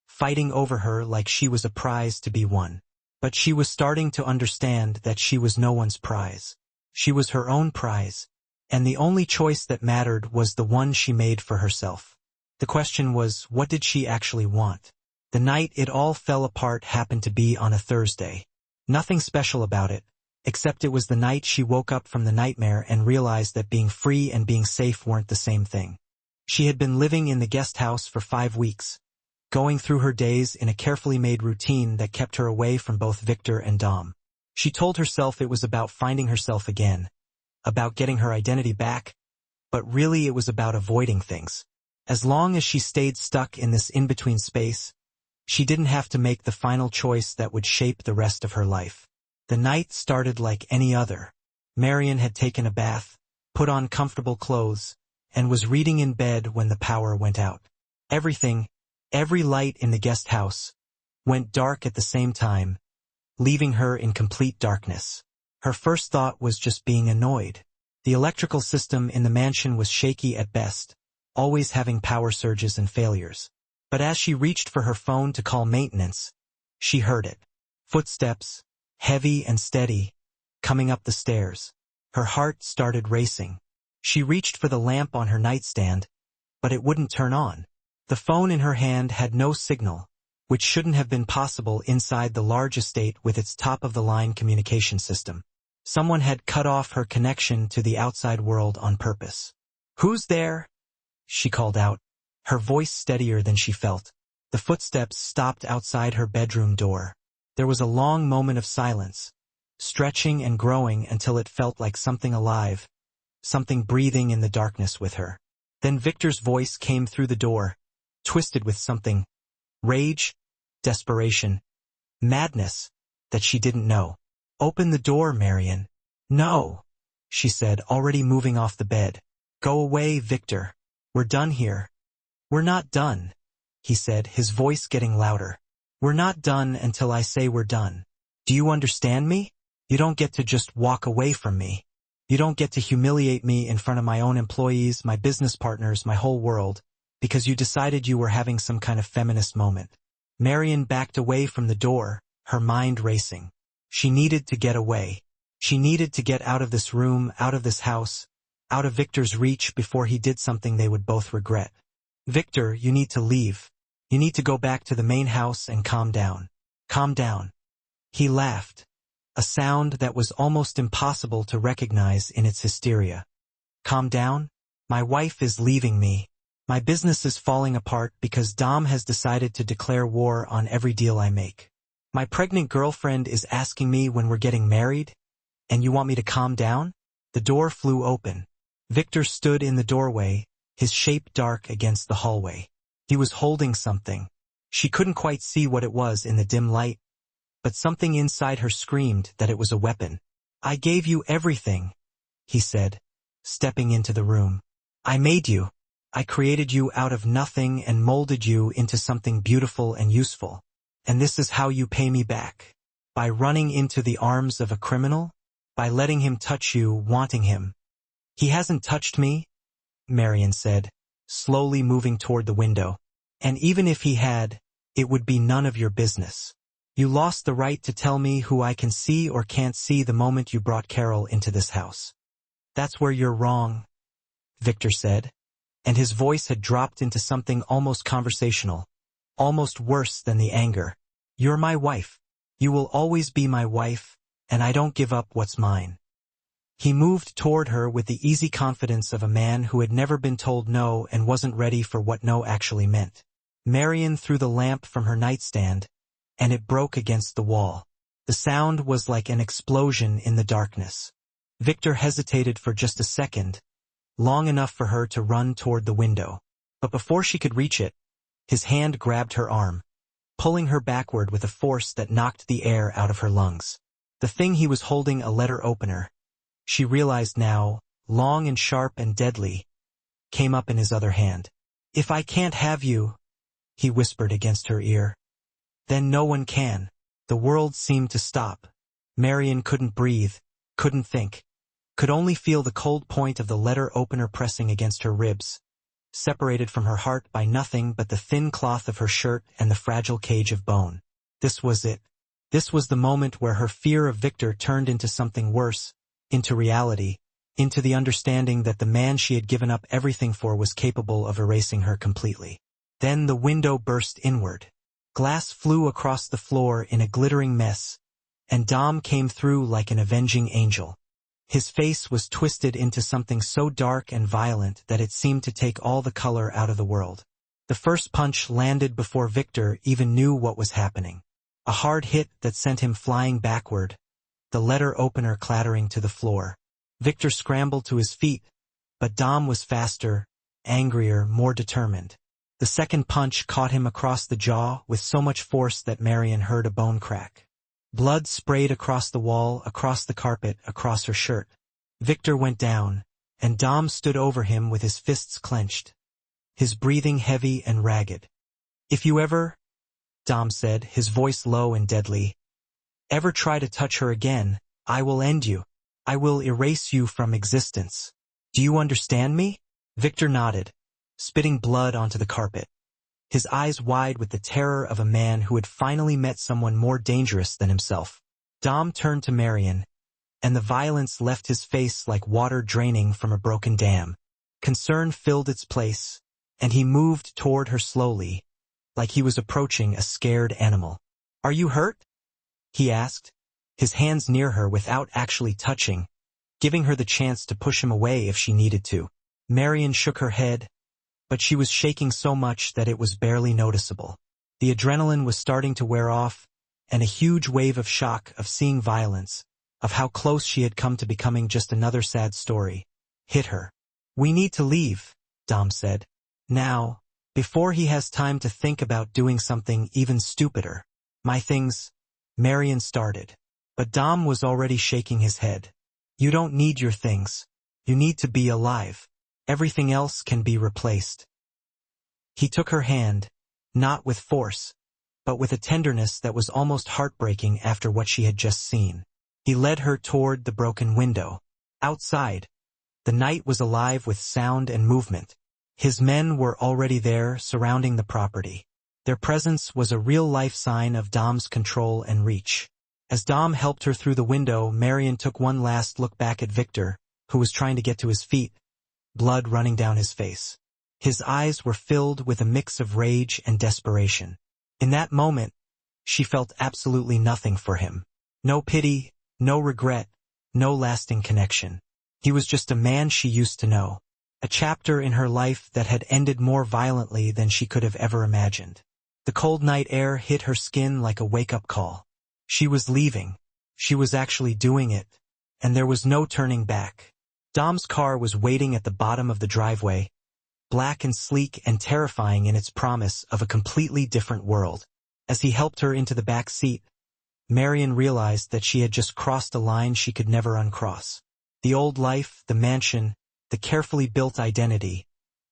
fighting over her like she was a prize to be won. But she was starting to understand that she was no one's prize. She was her own prize, and the only choice that mattered was the one she made for herself. The question was, what did she actually want? The night it all fell apart happened to be on a Thursday. Nothing special about it, except it was the night she woke up from the nightmare and realized that being free and being safe weren't the same thing. She had been living in the guest house for 5 weeks, going through her days in a carefully made routine that kept her away from both Victor and Dom. She told herself it was about finding herself again, about getting her identity back, but really it was about avoiding things. As long as she stayed stuck in this in-between space, she didn't have to make the final choice that would shape the rest of her life. The night started like any other. Marion had taken a bath, put on comfortable clothes, and was reading in bed when the power went out. Everything, every light in the guest house, went dark at the same time, leaving her in complete darkness. Her first thought was just being annoyed. The electrical system in the mansion was shaky at best, always having power surges and failures. But as she reached for her phone to call maintenance, she heard it. Footsteps, heavy and steady, coming up the stairs. Her heart started racing. She reached for the lamp on her nightstand, but it wouldn't turn on. The phone in her hand had no signal, which shouldn't have been possible inside the large estate with its top-of-the-line communication system. Someone had cut off her connection to the outside world on purpose. "Who's there?" she called out, her voice steadier than she felt. The footsteps stopped outside her bedroom door. There was a long moment of silence, stretching and growing until it felt like something alive, something breathing in the darkness with her. Then Victor's voice came through the door, twisted with something, rage, desperation, madness, that she didn't know. "Open the door, Marion." "No," she said, already moving off the bed. "Go away, Victor. We're done here." "We're not done," he said, his voice getting louder. "We're not done until I say we're done. Do you understand me? You don't get to just walk away from me. You don't get to humiliate me in front of my own employees, my business partners, my whole world, because you decided you were having some kind of feminist moment." Marion backed away from the door, her mind racing. She needed to get away. She needed to get out of this room, out of this house, out of Victor's reach before he did something they would both regret. "Victor, you need to leave. You need to go back to the main house and calm down. Calm down." He laughed, a sound that was almost impossible to recognize in its hysteria. "Calm down? My wife is leaving me. My business is falling apart because Dom has decided to declare war on every deal I make. My pregnant girlfriend is asking me when we're getting married, and you want me to calm down?" The door flew open. Victor stood in the doorway, his shape dark against the hallway. He was holding something. She couldn't quite see what it was in the dim light, but something inside her screamed that it was a weapon. "I gave you everything," he said, stepping into the room. "I made you. I created you out of nothing and molded you into something beautiful and useful. And this is how you pay me back. By running into the arms of a criminal? By letting him touch you, wanting him." "He hasn't touched me," Marion said, slowly moving toward the window. "And even if he had, it would be none of your business. You lost the right to tell me who I can see or can't see the moment you brought Carol into this house." "That's where you're wrong," Victor said, and his voice had dropped into something almost conversational, almost worse than the anger. "You're my wife. You will always be my wife, and I don't give up what's mine." He moved toward her with the easy confidence of a man who had never been told no and wasn't ready for what no actually meant. Marion threw the lamp from her nightstand, and it broke against the wall. The sound was like an explosion in the darkness. Victor hesitated for just a second, long enough for her to run toward the window. But before she could reach it, his hand grabbed her arm, pulling her backward with a force that knocked the air out of her lungs. The thing he was holding, a letter opener, she realized now, long and sharp and deadly, came up in his other hand. "If I can't have you," he whispered against her ear, "then no one can." The world seemed to stop. Marion couldn't breathe, couldn't think, could only feel the cold point of the letter opener pressing against her ribs, separated from her heart by nothing but the thin cloth of her shirt and the fragile cage of bone. This was it. This was the moment where her fear of Victor turned into something worse, into reality, into the understanding that the man she had given up everything for was capable of erasing her completely. Then the window burst inward. Glass flew across the floor in a glittering mess, and Dom came through like an avenging angel. His face was twisted into something so dark and violent that it seemed to take all the color out of the world. The first punch landed before Victor even knew what was happening. A hard hit that sent him flying backward, the letter opener clattering to the floor. Victor scrambled to his feet, but Dom was faster, angrier, more determined. The second punch caught him across the jaw with so much force that Marion heard a bone crack. Blood sprayed across the wall, across the carpet, across her shirt. Victor went down, and Dom stood over him with his fists clenched, his breathing heavy and ragged. "If you ever," Dom said, his voice low and deadly, "ever try to touch her again, I will end you. I will erase you from existence. Do you understand me?" Victor nodded, spitting blood onto the carpet. his eyes wide with the terror of a man who had finally met someone more dangerous than himself. Dom turned to Marion, and the violence left his face like water draining from a broken dam. Concern filled its place, and he moved toward her slowly, like he was approaching a scared animal. "Are you hurt?" he asked, his hands near her without actually touching, giving her the chance to push him away if she needed to. Marion shook her head, but she was shaking so much that it was barely noticeable. The adrenaline was starting to wear off, and a huge wave of shock of seeing violence, of how close she had come to becoming just another sad story, hit her. "We need to leave," Dom said. "Now, before he has time to think about doing something even stupider." "My things," Marion started. But Dom was already shaking his head. "You don't need your things. You need to be alive. Everything else can be replaced." He took her hand, not with force, but with a tenderness that was almost heartbreaking after what she had just seen. He led her toward the broken window. Outside, the night was alive with sound and movement. His men were already there, surrounding the property. Their presence was a real-life sign of Dom's control and reach. As Dom helped her through the window, Marion took one last look back at Victor, who was trying to get to his feet, blood running down his face. His eyes were filled with a mix of rage and desperation. In that moment, she felt absolutely nothing for him. No pity, no regret, no lasting connection. He was just a man she used to know. A chapter in her life that had ended more violently than she could have ever imagined. The cold night air hit her skin like a wake-up call. She was leaving. She was actually doing it, and there was no turning back. Dom's car was waiting at the bottom of the driveway, black and sleek and terrifying in its promise of a completely different world. As he helped her into the back seat, Marion realized that she had just crossed a line she could never uncross. The old life, the mansion, the carefully built identity,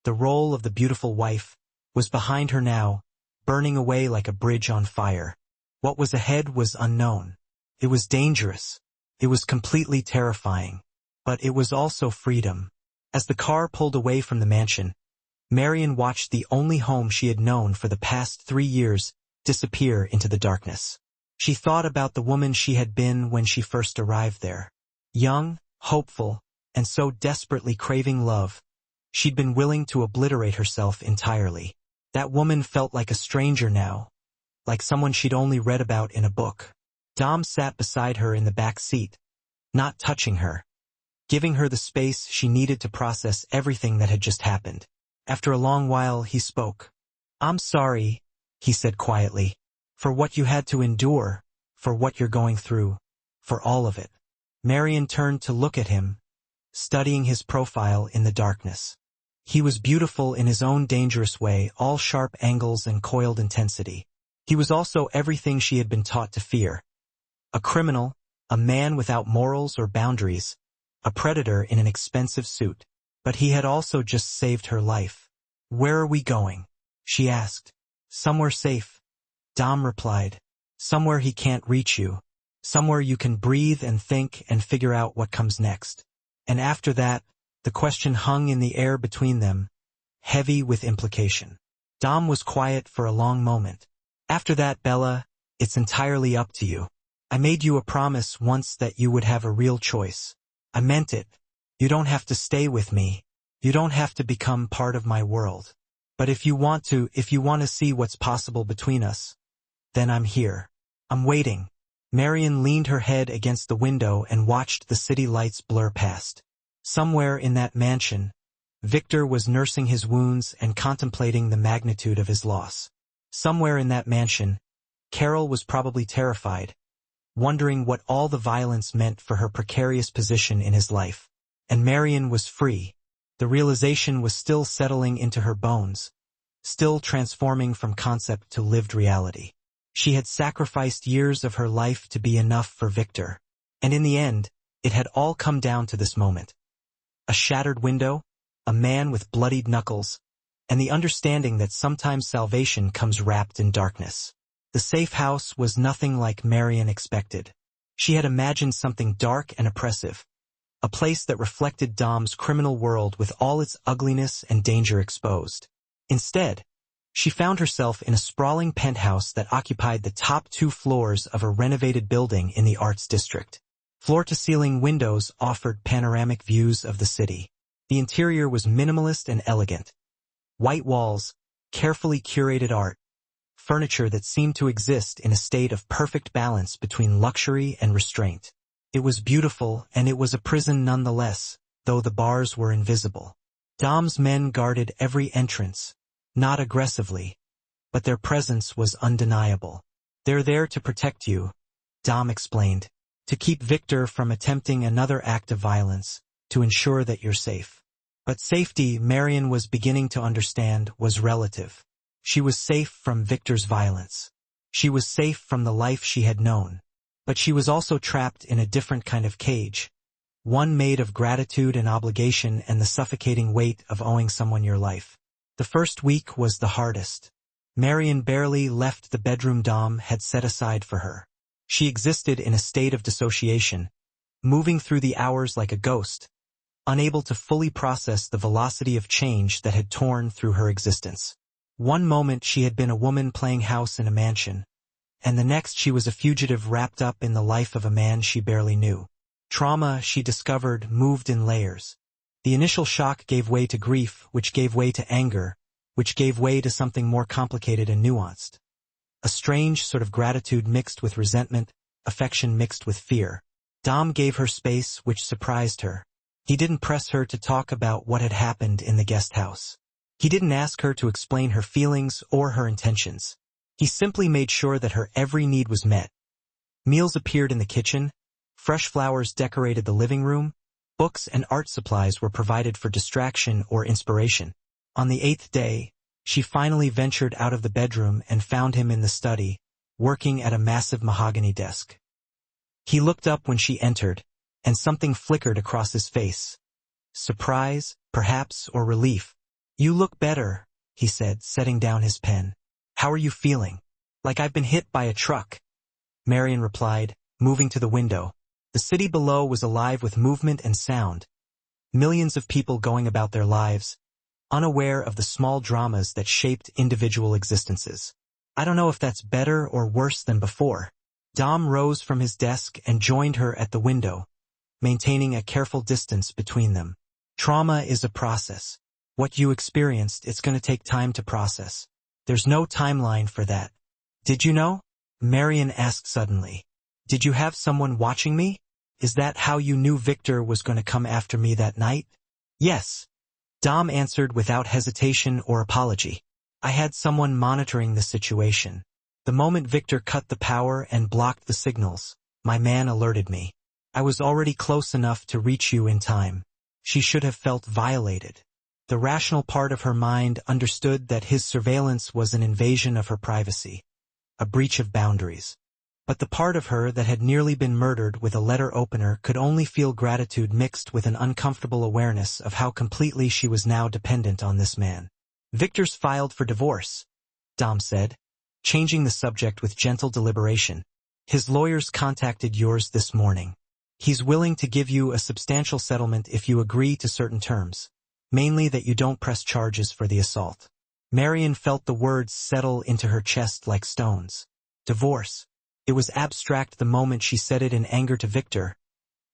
the role of the beautiful wife, was behind her now, burning away like a bridge on fire. What was ahead was unknown. It was dangerous. It was completely terrifying. But it was also freedom. As the car pulled away from the mansion, Marion watched the only home she had known for the past 3 years disappear into the darkness. She thought about the woman she had been when she first arrived there. Young, hopeful, and so desperately craving love, she'd been willing to obliterate herself entirely. That woman felt like a stranger now, like someone she'd only read about in a book. Dom sat beside her in the back seat, not touching her, giving her the space she needed to process everything that had just happened. After a long while, he spoke. "I'm sorry," he said quietly, "for what you had to endure, for what you're going through, for all of it." Marion turned to look at him, studying his profile in the darkness. He was beautiful in his own dangerous way, all sharp angles and coiled intensity. He was also everything she had been taught to fear. A criminal, a man without morals or boundaries, a predator in an expensive suit. But he had also just saved her life. "Where are we going?" she asked. "Somewhere safe," Dom replied. "Somewhere he can't reach you. Somewhere you can breathe and think and figure out what comes next." And after that, the question hung in the air between them, heavy with implication. Dom was quiet for a long moment. "After that, Bella, it's entirely up to you. I made you a promise once that you would have a real choice. I meant it. You don't have to stay with me. You don't have to become part of my world. But if you want to see what's possible between us, then I'm here. I'm waiting." Marion leaned her head against the window and watched the city lights blur past. Somewhere in that mansion, Victor was nursing his wounds and contemplating the magnitude of his loss. Somewhere in that mansion, Carol was probably terrified, wondering what all the violence meant for her precarious position in his life. And Marion was free. The realization was still settling into her bones, still transforming from concept to lived reality. She had sacrificed years of her life to be enough for Victor. And in the end, it had all come down to this moment. A shattered window, a man with bloodied knuckles, and the understanding that sometimes salvation comes wrapped in darkness. The safe house was nothing like Marion expected. She had imagined something dark and oppressive, a place that reflected Dom's criminal world with all its ugliness and danger exposed. Instead, She found herself in a sprawling penthouse that occupied the top 2 floors of a renovated building in the Arts District. Floor-to-ceiling windows offered panoramic views of the city. The interior was minimalist and elegant. White walls, carefully curated art, furniture that seemed to exist in a state of perfect balance between luxury and restraint. It was beautiful, and it was a prison nonetheless, though the bars were invisible. Dom's men guarded every entrance, not aggressively, but their presence was undeniable. "They're there to protect you," Dom explained, "to keep Victor from attempting another act of violence, to ensure that you're safe." But safety, Marion was beginning to understand, was relative. She was safe from Victor's violence. She was safe from the life she had known. But she was also trapped in a different kind of cage, one made of gratitude and obligation and the suffocating weight of owing someone your life. The first week was the hardest. Marion barely left the bedroom Dom had set aside for her. She existed in a state of dissociation, moving through the hours like a ghost, unable to fully process the velocity of change that had torn through her existence. One moment she had been a woman playing house in a mansion, and the next she was a fugitive wrapped up in the life of a man she barely knew. Trauma, she discovered, moved in layers. The initial shock gave way to grief, which gave way to anger, which gave way to something more complicated and nuanced. A strange sort of gratitude mixed with resentment, affection mixed with fear. Dom gave her space, which surprised her. He didn't press her to talk about what had happened in the guest house. He didn't ask her to explain her feelings or her intentions. He simply made sure that her every need was met. Meals appeared in the kitchen, fresh flowers decorated the living room, books and art supplies were provided for distraction or inspiration. On the 8th day, she finally ventured out of the bedroom and found him in the study, working at a massive mahogany desk. He looked up when she entered, and something flickered across his face. Surprise, perhaps, or relief. "You look better," he said, setting down his pen. "How are you feeling?" "Like I've been hit by a truck," Marion replied, moving to the window. The city below was alive with movement and sound. Millions of people going about their lives, unaware of the small dramas that shaped individual existences. "I don't know if that's better or worse than before." Dom rose from his desk and joined her at the window, maintaining a careful distance between them. "Trauma is a process. What you experienced, it's going to take time to process. There's no timeline for that. Did you know?" Marion asked suddenly. "Did you have someone watching me? Is that how you knew Victor was going to come after me that night?" "Yes," Dom answered without hesitation or apology. "I had someone monitoring the situation. The moment Victor cut the power and blocked the signals, my man alerted me. I was already close enough to reach you in time." She should have felt violated. The rational part of her mind understood that his surveillance was an invasion of her privacy, a breach of boundaries. But the part of her that had nearly been murdered with a letter opener could only feel gratitude mixed with an uncomfortable awareness of how completely she was now dependent on this man. "Victor's filed for divorce," Dom said, changing the subject with gentle deliberation. "His lawyers contacted yours this morning. He's willing to give you a substantial settlement if you agree to certain terms, mainly that you don't press charges for the assault." Marion felt the words settle into her chest like stones. Divorce. It was abstract the moment she said it in anger to Victor,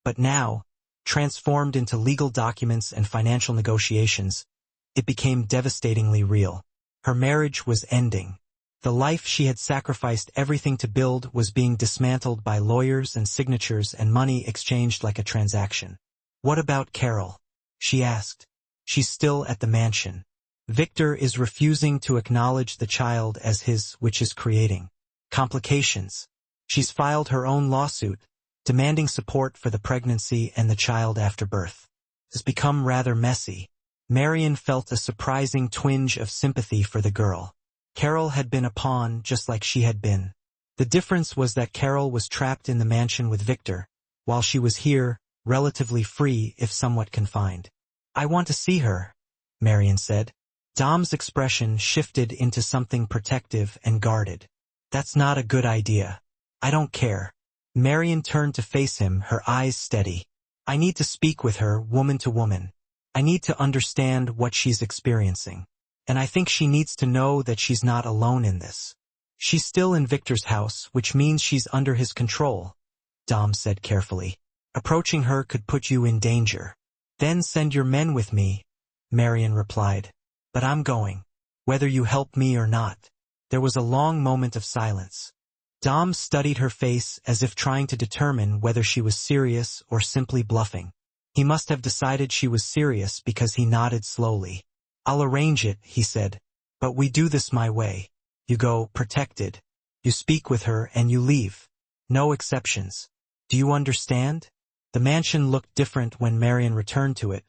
but now, transformed into legal documents and financial negotiations, it became devastatingly real. Her marriage was ending. The life she had sacrificed everything to build was being dismantled by lawyers and signatures and money exchanged like a transaction. "What about Carol?" she asked. "She's still at the mansion. Victor is refusing to acknowledge the child as his, which is creating complications. She's filed her own lawsuit, demanding support for the pregnancy and the child after birth. It's become rather messy." Marion felt a surprising twinge of sympathy for the girl. Carol had been a pawn just like she had been. The difference was that Carol was trapped in the mansion with Victor, while she was here, relatively free if somewhat confined. "I want to see her," Marion said. Dom's expression shifted into something protective and guarded. "That's not a good idea. I don't care." Marion turned to face him, her eyes steady. "I need to speak with her, woman to woman. I need to understand what she's experiencing." And I think she needs to know that she's not alone in this. She's still in Victor's house, which means she's under his control, Dom said carefully. Approaching her could put you in danger. Then send your men with me, Marion replied. But I'm going, whether you help me or not. There was a long moment of silence. Dom studied her face as if trying to determine whether she was serious or simply bluffing. He must have decided she was serious because he nodded slowly. I'll arrange it, he said. But we do this my way. You go, protected. You speak with her and you leave. No exceptions. Do you understand? The mansion looked different when Marion returned to it.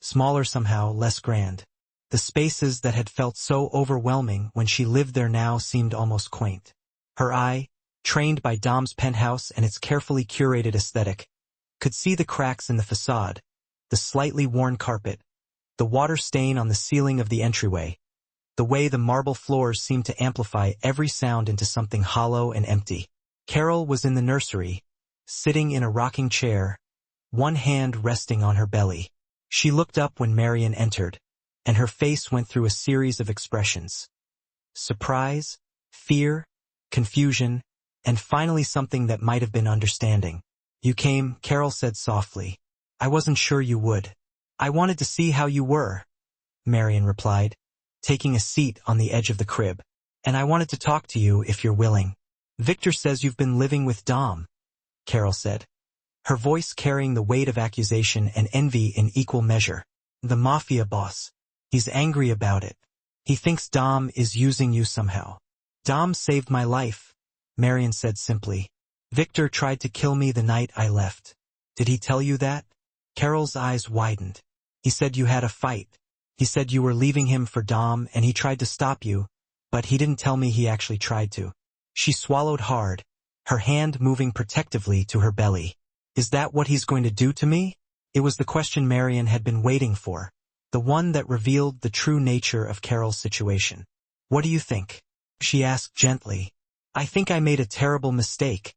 Smaller somehow, less grand. The spaces that had felt so overwhelming when she lived there now seemed almost quaint. Her eye, trained by Dom's penthouse and its carefully curated aesthetic, could see the cracks in the facade, the slightly worn carpet, the water stain on the ceiling of the entryway, the way the marble floors seemed to amplify every sound into something hollow and empty. Carol was in the nursery, sitting in a rocking chair, one hand resting on her belly. She looked up when Marion entered, and her face went through a series of expressions. Surprise, fear, confusion, and finally something that might have been understanding. You came, Carol said softly. I wasn't sure you would. I wanted to see how you were, Marion replied, taking a seat on the edge of the crib. And I wanted to talk to you if you're willing. Victor says you've been living with Dom, Carol said, her voice carrying the weight of accusation and envy in equal measure. The MAFIA boss. He's angry about it. He thinks Dom is using you somehow. Dom saved my life, Marion said simply. Victor tried to kill me the night I left. Did he tell you that? Carol's eyes widened. He said you had a fight. He said you were leaving him for Dom and he tried to stop you, but he didn't tell me he actually tried to. She swallowed hard, her hand moving protectively to her belly. Is that what he's going to do to me? It was the question Marion had been waiting for, the one that revealed the true nature of Carol's situation. What do you think? She asked gently. I think I made a terrible mistake,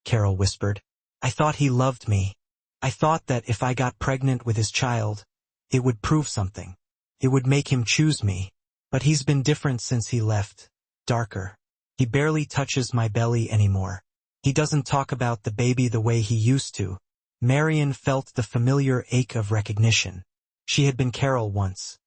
Carol whispered. I thought he loved me. I thought that if I got pregnant with his child, it would prove something. It would make him choose me. But he's been different since he left. Darker. He barely touches my belly anymore. He doesn't talk about the baby the way he used to. Marion felt the familiar ache of recognition. She had been Carol once.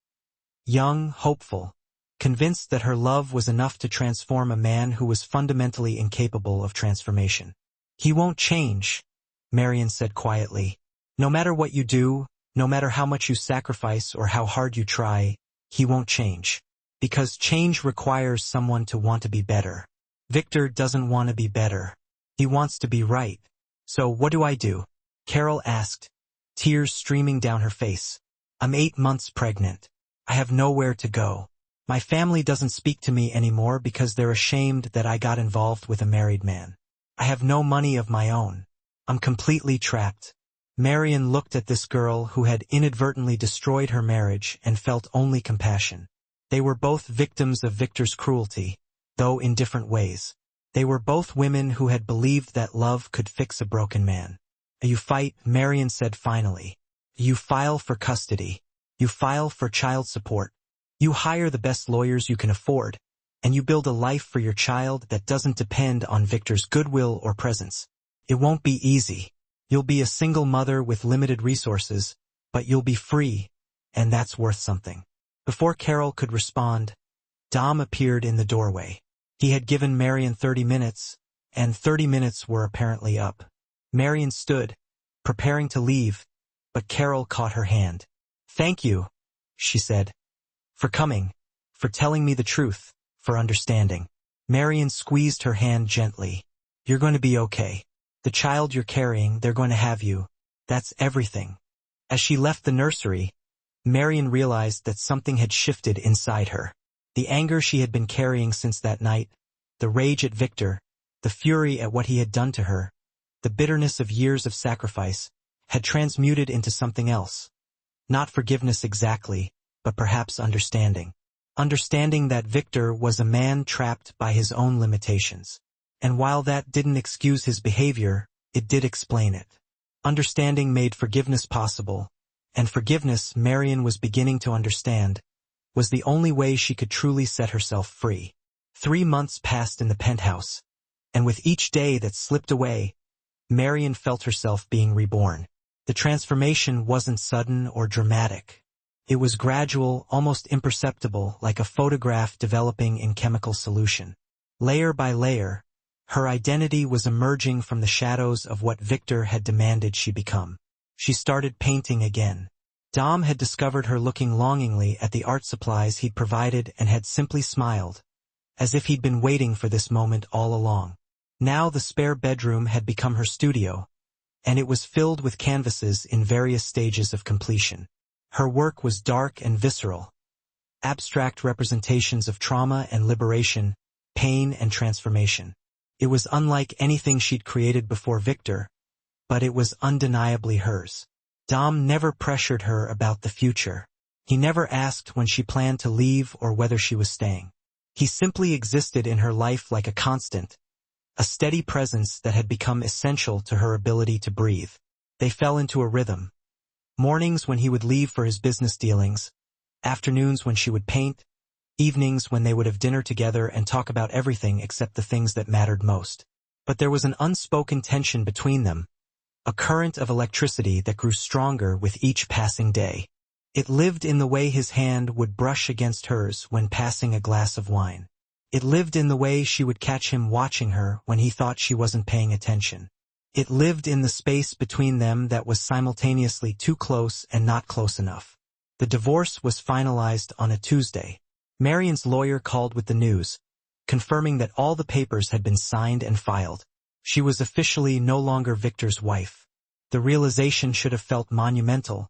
Young, hopeful, convinced that her love was enough to transform a man who was fundamentally incapable of transformation. He won't change, Marion said quietly. No matter what you do, no matter how much you sacrifice or how hard you try, he won't change. Because change requires someone to want to be better. Victor doesn't want to be better. He wants to be right. So what do I do? Carol asked, tears streaming down her face. I'm 8 months pregnant. I have nowhere to go. My family doesn't speak to me anymore because they're ashamed that I got involved with a married man. I have no money of my own. I'm completely trapped. Marion looked at this girl who had inadvertently destroyed her marriage and felt only compassion. They were both victims of Victor's cruelty, though in different ways. They were both women who had believed that love could fix a broken man. You fight, Marion said finally. You file for custody. You file for child support. You hire the best lawyers you can afford, and you build a life for your child that doesn't depend on Victor's goodwill or presence. It won't be easy. You'll be a single mother with limited resources, but you'll be free, and that's worth something. Before Carol could respond, Dom appeared in the doorway. He had given Marion 30 minutes, and 30 minutes were apparently up. Marion stood, preparing to leave, but Carol caught her hand. Thank you, she said, for coming, for telling me the truth, for understanding. Marion squeezed her hand gently. You're going to be okay. The child you're carrying, they're going to have you. That's everything. As she left the nursery, Marion realized that something had shifted inside her. The anger she had been carrying since that night, the rage at Victor, the fury at what he had done to her, the bitterness of years of sacrifice, had transmuted into something else. Not forgiveness exactly, but perhaps understanding. Understanding that Victor was a man trapped by his own limitations. And while that didn't excuse his behavior, it did explain it. Understanding made forgiveness possible, and forgiveness, Marion was beginning to understand, was the only way she could truly set herself free. 3 months passed in the penthouse, and with each day that slipped away, Marion felt herself being reborn. The transformation wasn't sudden or dramatic. It was gradual, almost imperceptible, like a photograph developing in chemical solution. Layer by layer, her identity was emerging from the shadows of what Victor had demanded she become. She started painting again. Dom had discovered her looking longingly at the art supplies he'd provided and had simply smiled, as if he'd been waiting for this moment all along. Now the spare bedroom had become her studio, and it was filled with canvases in various stages of completion. Her work was dark and visceral, abstract representations of trauma and liberation, pain and transformation. It was unlike anything she'd created before Victor, but it was undeniably hers. Dom never pressured her about the future. He never asked when she planned to leave or whether she was staying. He simply existed in her life like a constant, a steady presence that had become essential to her ability to breathe. They fell into a rhythm. Mornings when he would leave for his business dealings, afternoons when she would paint, evenings when they would have dinner together and talk about everything except the things that mattered most. But there was an unspoken tension between them, a current of electricity that grew stronger with each passing day. It lived in the way his hand would brush against hers when passing a glass of wine. It lived in the way she would catch him watching her when he thought she wasn't paying attention. It lived in the space between them that was simultaneously too close and not close enough. The divorce was finalized on a Tuesday. Marion's lawyer called with the news, confirming that all the papers had been signed and filed. She was officially no longer Victor's wife. The realization should have felt monumental,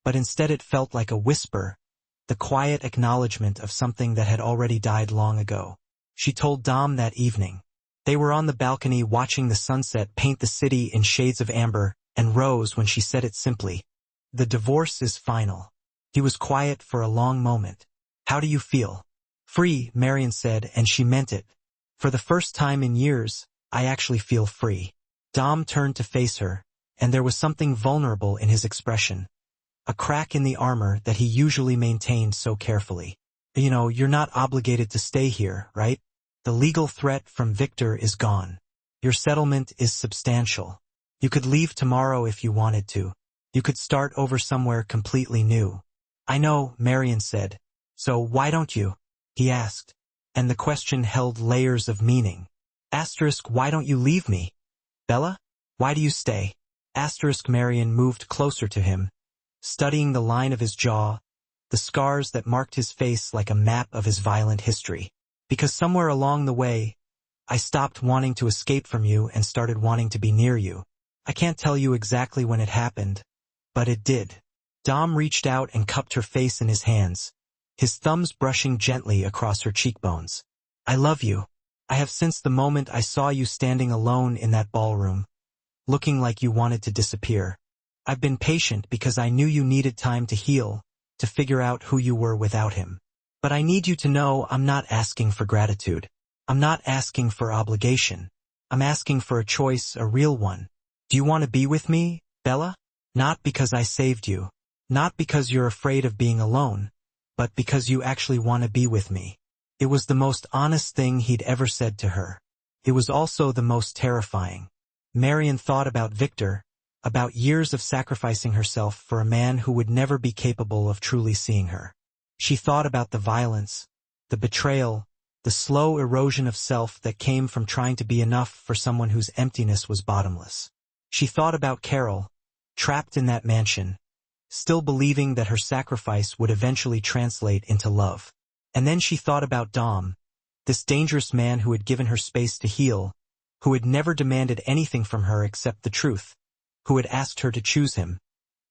but instead it felt like a whisper, the quiet acknowledgement of something that had already died long ago. She told Dom that evening. They were on the balcony watching the sunset paint the city in shades of amber and rose when she said it simply. The divorce is final. He was quiet for a long moment. How do you feel? Free, Marion said, and she meant it. For the first time in years, I actually feel free. Dom turned to face her, and there was something vulnerable in his expression. A crack in the armor that he usually maintained so carefully. You're not obligated to stay here, right? The legal threat from Victor is gone. Your settlement is substantial. You could leave tomorrow if you wanted to. You could start over somewhere completely new. I know, Marion said. So why don't you? He asked. And the question held layers of meaning. Asterisk, why don't you leave me? Bella? Why do you stay? Asterisk, Marion moved closer to him, studying the line of his jaw, the scars that marked his face like a map of his violent history. Because somewhere along the way, I stopped wanting to escape from you and started wanting to be near you. I can't tell you exactly when it happened, but it did. Dom reached out and cupped her face in his hands, his thumbs brushing gently across her cheekbones. I love you. I have since the moment I saw you standing alone in that ballroom, looking like you wanted to disappear. I've been patient because I knew you needed time to heal, to figure out who you were without him. But I need you to know I'm not asking for gratitude. I'm not asking for obligation. I'm asking for a choice, a real one. Do you want to be with me, Bella? Not because I saved you. Not because you're afraid of being alone, but because you actually want to be with me. It was the most honest thing he'd ever said to her. It was also the most terrifying. Marion thought about Victor, about years of sacrificing herself for a man who would never be capable of truly seeing her. She thought about the violence, the betrayal, the slow erosion of self that came from trying to be enough for someone whose emptiness was bottomless. She thought about Carol, trapped in that mansion, still believing that her sacrifice would eventually translate into love. And then she thought about Dom, this dangerous man who had given her space to heal, who had never demanded anything from her except the truth, who had asked her to choose him,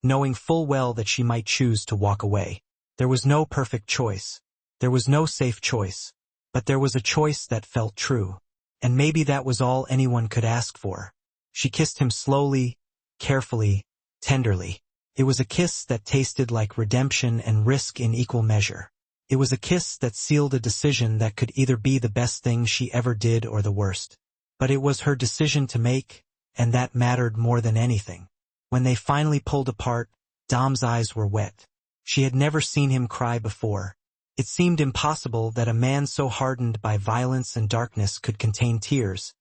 knowing full well that she might choose to walk away. There was no perfect choice. There was no safe choice. But there was a choice that felt true. And maybe that was all anyone could ask for. She kissed him slowly, carefully, tenderly. It was a kiss that tasted like redemption and risk in equal measure. It was a kiss that sealed a decision that could either be the best thing she ever did or the worst. But it was her decision to make, and that mattered more than anything. When they finally pulled apart, Dom's eyes were wet. She had never seen him cry before, It seemed impossible that a man so hardened by violence and darkness could contain tears,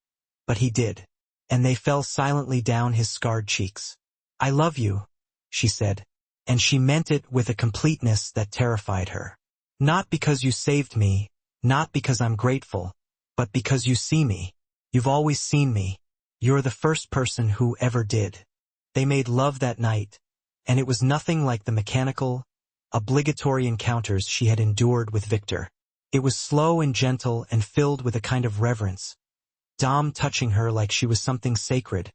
but he did, and they fell silently down his scarred cheeks. "I love you," she said, and she meant it with a completeness that terrified her. "Not because you saved me, not because I'm grateful, but because you see me. You've always seen me. You're the first person who ever did." They made love that night, and it was nothing like the mechanical, obligatory encounters she had endured with Victor. It was slow and gentle and filled with a kind of reverence, Dom touching her like she was something sacred,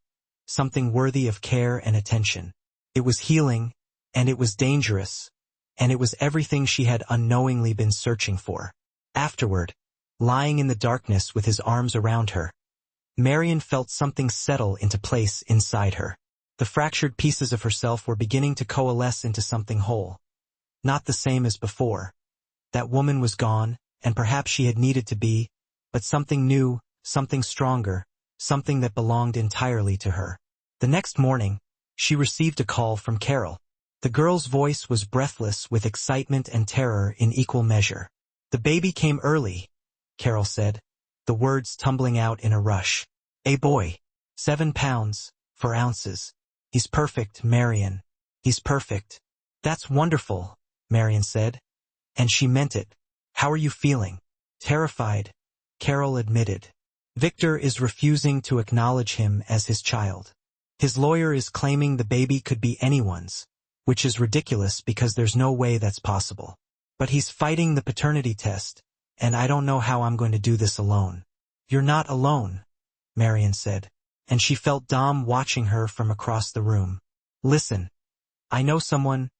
something worthy of care and attention. It was healing, and it was dangerous, and it was everything she had unknowingly been searching for. Afterward, lying in the darkness with his arms around her, Marion felt something settle into place inside her. The fractured pieces of herself were beginning to coalesce into something whole. Not the same as before. That woman was gone, and perhaps she had needed to be, but something new, something stronger, something that belonged entirely to her. The next morning, she received a call from Carol. The girl's voice was breathless with excitement and terror in equal measure. "The baby came early," Carol said, the words tumbling out in a rush. "A boy. 7 pounds, 4 ounces. He's perfect, Marion. He's perfect." "That's wonderful," Marion said. And she meant it. "How are you feeling?" "Terrified," Carol admitted. "Victor is refusing to acknowledge him as his child. His lawyer is claiming the baby could be anyone's, which is ridiculous because there's no way that's possible. But he's fighting the paternity test, and I don't know how I'm going to do this alone." "You're not alone," Marion said, and she felt Dom watching her from across the room. "Listen, I know someone,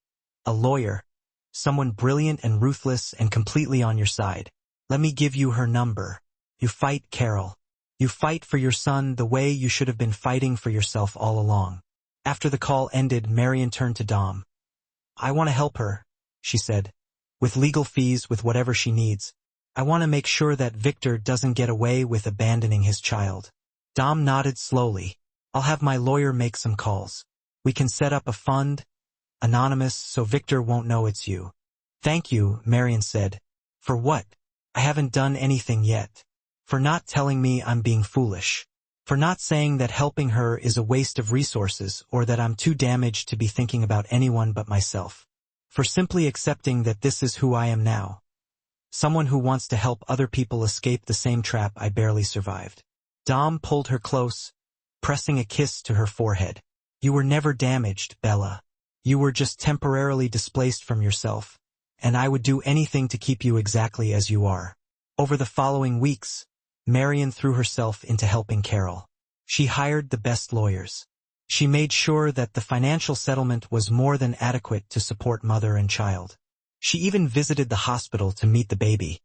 a lawyer, someone brilliant and ruthless and completely on your side. Let me give you her number. You fight, Carol. You fight for your son the way you should have been fighting for yourself all along." After the call ended, Marion turned to Dom. "I want to help her," she said, "with legal fees, with whatever she needs. I want to make sure that Victor doesn't get away with abandoning his child." Dom nodded slowly. "I'll have my lawyer make some calls. We can set up a fund, anonymous, so Victor won't know it's you." "Thank you," Marion said. "For what?" "I haven't done anything yet. For not telling me I'm being foolish. For not saying that helping her is a waste of resources or that I'm too damaged to be thinking about anyone but myself. For simply accepting that this is who I am now. Someone who wants to help other people escape the same trap I barely survived." Dom pulled her close, pressing a kiss to her forehead. "You were never damaged, Bella. You were just temporarily displaced from yourself, and I would do anything to keep you exactly as you are." Over the following weeks, Marion threw herself into helping Carol. She hired the best lawyers. She made sure that the financial settlement was more than adequate to support mother and child. She even visited the hospital to meet the baby.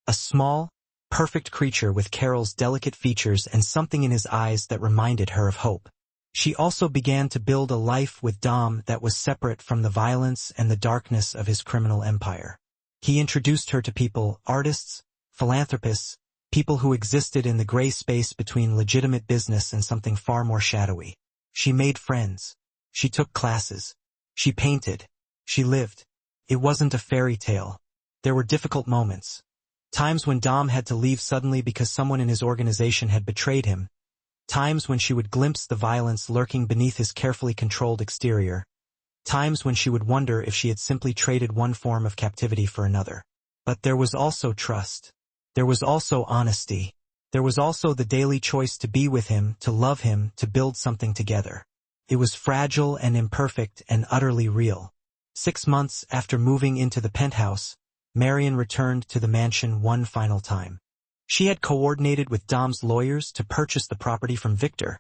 A small, perfect creature with Carol's delicate features and something in his eyes that reminded her of hope. She also began to build a life with Dom that was separate from the violence and the darkness of his criminal empire. He introduced her to people, artists, philanthropists, people who existed in the gray space between legitimate business and something far more shadowy. She made friends. She took classes. She painted. She lived. It wasn't a fairy tale. There were difficult moments. Times when Dom had to leave suddenly because someone in his organization had betrayed him. Times when she would glimpse the violence lurking beneath his carefully controlled exterior. Times when she would wonder if she had simply traded one form of captivity for another. But there was also trust. There was also honesty. There was also the daily choice to be with him, to love him, to build something together. It was fragile and imperfect and utterly real. 6 months after moving into the penthouse, Marion returned to the mansion one final time. She had coordinated with Dom's lawyers to purchase the property from Victor,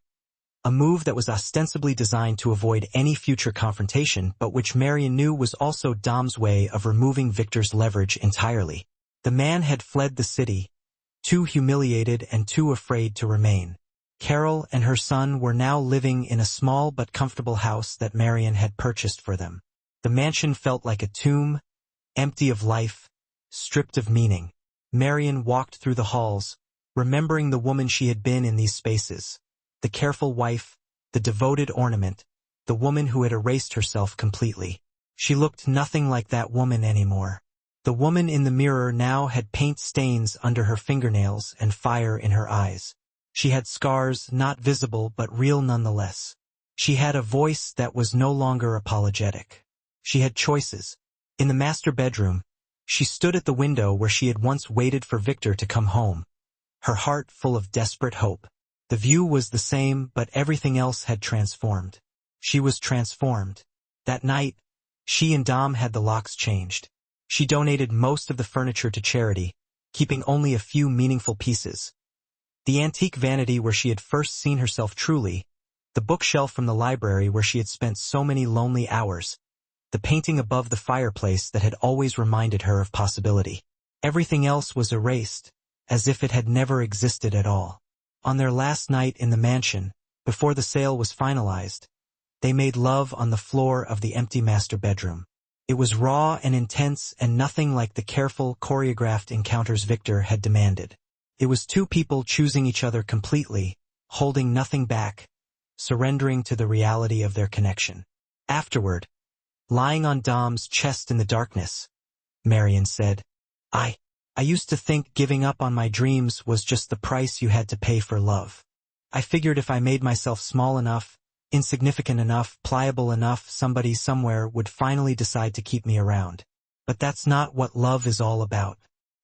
a move that was ostensibly designed to avoid any future confrontation, but which Marion knew was also Dom's way of removing Victor's leverage entirely. The man had fled the city, too humiliated and too afraid to remain. Carol and her son were now living in a small but comfortable house that Marion had purchased for them. The mansion felt like a tomb, empty of life, stripped of meaning. Marion walked through the halls, remembering the woman she had been in these spaces. The careful wife, the devoted ornament, the woman who had erased herself completely. She looked nothing like that woman anymore. The woman in the mirror now had paint stains under her fingernails and fire in her eyes. She had scars, not visible but real nonetheless. She had a voice that was no longer apologetic. She had choices. In the master bedroom, she stood at the window where she had once waited for Victor to come home, her heart full of desperate hope. The view was the same, but everything else had transformed. She was transformed. That night, she and Dom had the locks changed. She donated most of the furniture to charity, keeping only a few meaningful pieces. The antique vanity where she had first seen herself truly, the bookshelf from the library where she had spent so many lonely hours, the painting above the fireplace that had always reminded her of possibility. Everything else was erased, as if it had never existed at all. On their last night in the mansion, before the sale was finalized, they made love on the floor of the empty master bedroom. It was raw and intense and nothing like the careful, choreographed encounters Victor had demanded. It was two people choosing each other completely, holding nothing back, surrendering to the reality of their connection. Afterward, lying on Dom's chest in the darkness, Marion said, I used to think giving up on my dreams was just the price you had to pay for love. I figured if I made myself small enough, insignificant enough, pliable enough, somebody somewhere would finally decide to keep me around. But that's not what love is all about.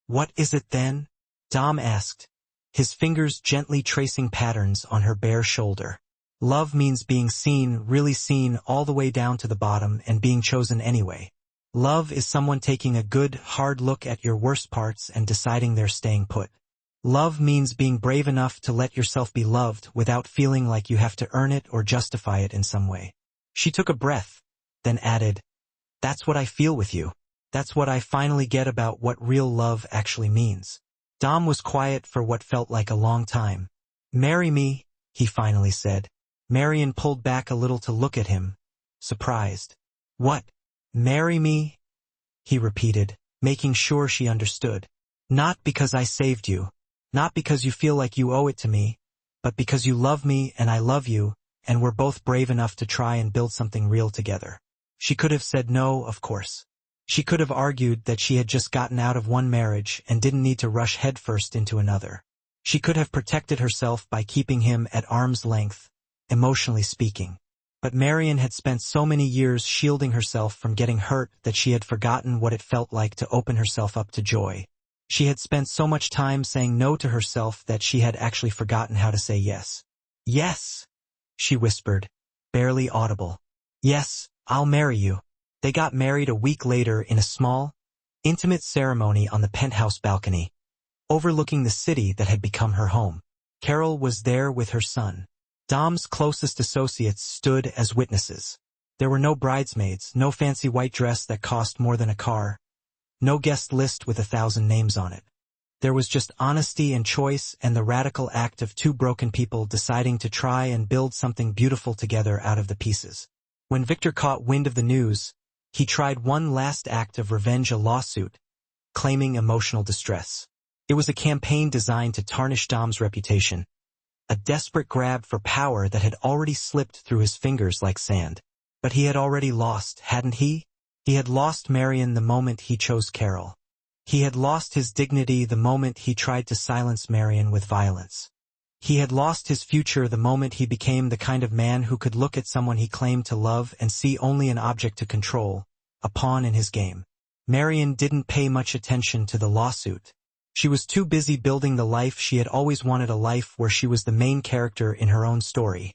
What is it then? Dom asked, his fingers gently tracing patterns on her bare shoulder. Love means being seen, really seen, all the way down to the bottom and being chosen anyway. Love is someone taking a good, hard look at your worst parts and deciding they're staying put. Love means being brave enough to let yourself be loved without feeling like you have to earn it or justify it in some way. She took a breath, then added, That's what I feel with you. That's what I finally get about what real love actually means. Dom was quiet for what felt like a long time. Marry me, he finally said. Marion pulled back a little to look at him, surprised. What? Marry me? He repeated, making sure she understood. Not because I saved you, not because you feel like you owe it to me, but because you love me and I love you, and we're both brave enough to try and build something real together. She could have said no, of course. She could have argued that she had just gotten out of one marriage and didn't need to rush headfirst into another. She could have protected herself by keeping him at arm's length, emotionally speaking. But Marion had spent so many years shielding herself from getting hurt that she had forgotten what it felt like to open herself up to joy. She had spent so much time saying no to herself that she had actually forgotten how to say yes. Yes, she whispered, barely audible. Yes, I'll marry you. They got married a week later in a small, intimate ceremony on the penthouse balcony, overlooking the city that had become her home. Carol was there with her son. Dom's closest associates stood as witnesses. There were no bridesmaids, no fancy white dress that cost more than a car, no guest list with 1,000 names on it. There was just honesty and choice and the radical act of two broken people deciding to try and build something beautiful together out of the pieces. When Victor caught wind of the news, he tried one last act of revenge, a lawsuit, claiming emotional distress. It was a campaign designed to tarnish Dom's reputation, a desperate grab for power that had already slipped through his fingers like sand. But he had already lost, hadn't he? He had lost Marion the moment he chose Carol. He had lost his dignity the moment he tried to silence Marion with violence. He had lost his future the moment he became the kind of man who could look at someone he claimed to love and see only an object to control, a pawn in his game. Marion didn't pay much attention to the lawsuit. She was too busy building the life she had always wanted, a life where she was the main character in her own story,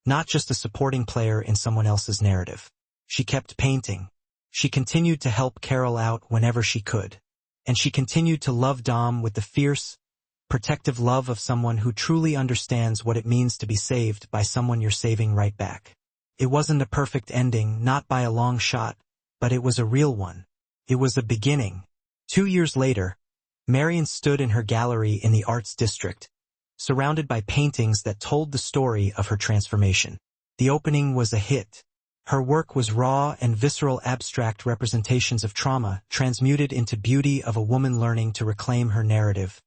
not just a supporting player in someone else's narrative. She kept painting. She continued to help Carol out whenever she could. And she continued to love Dom with the fierce, protective love of someone who truly understands what it means to be saved by someone you're saving right back. It wasn't a perfect ending, not by a long shot, but it was a real one. It was a beginning. 2 years later, Marion stood in her gallery in the Arts District, surrounded by paintings that told the story of her transformation. The opening was a hit. Her work was raw and visceral, abstract representations of trauma transmuted into beauty of a woman learning to reclaim her narrative,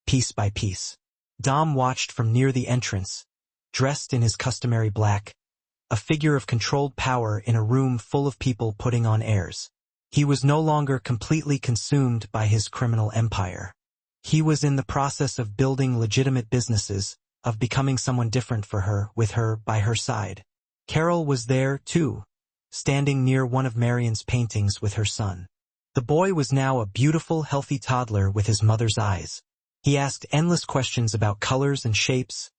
piece by piece. Dom watched from near the entrance, dressed in his customary black, a figure of controlled power in a room full of people putting on airs. He was no longer completely consumed by his criminal empire. He was in the process of building legitimate businesses, of becoming someone different for her, with her by her side. Carol was there, too, standing near one of Marion's paintings with her son. The boy was now a beautiful, healthy toddler with his mother's eyes. He asked endless questions about colors and shapes,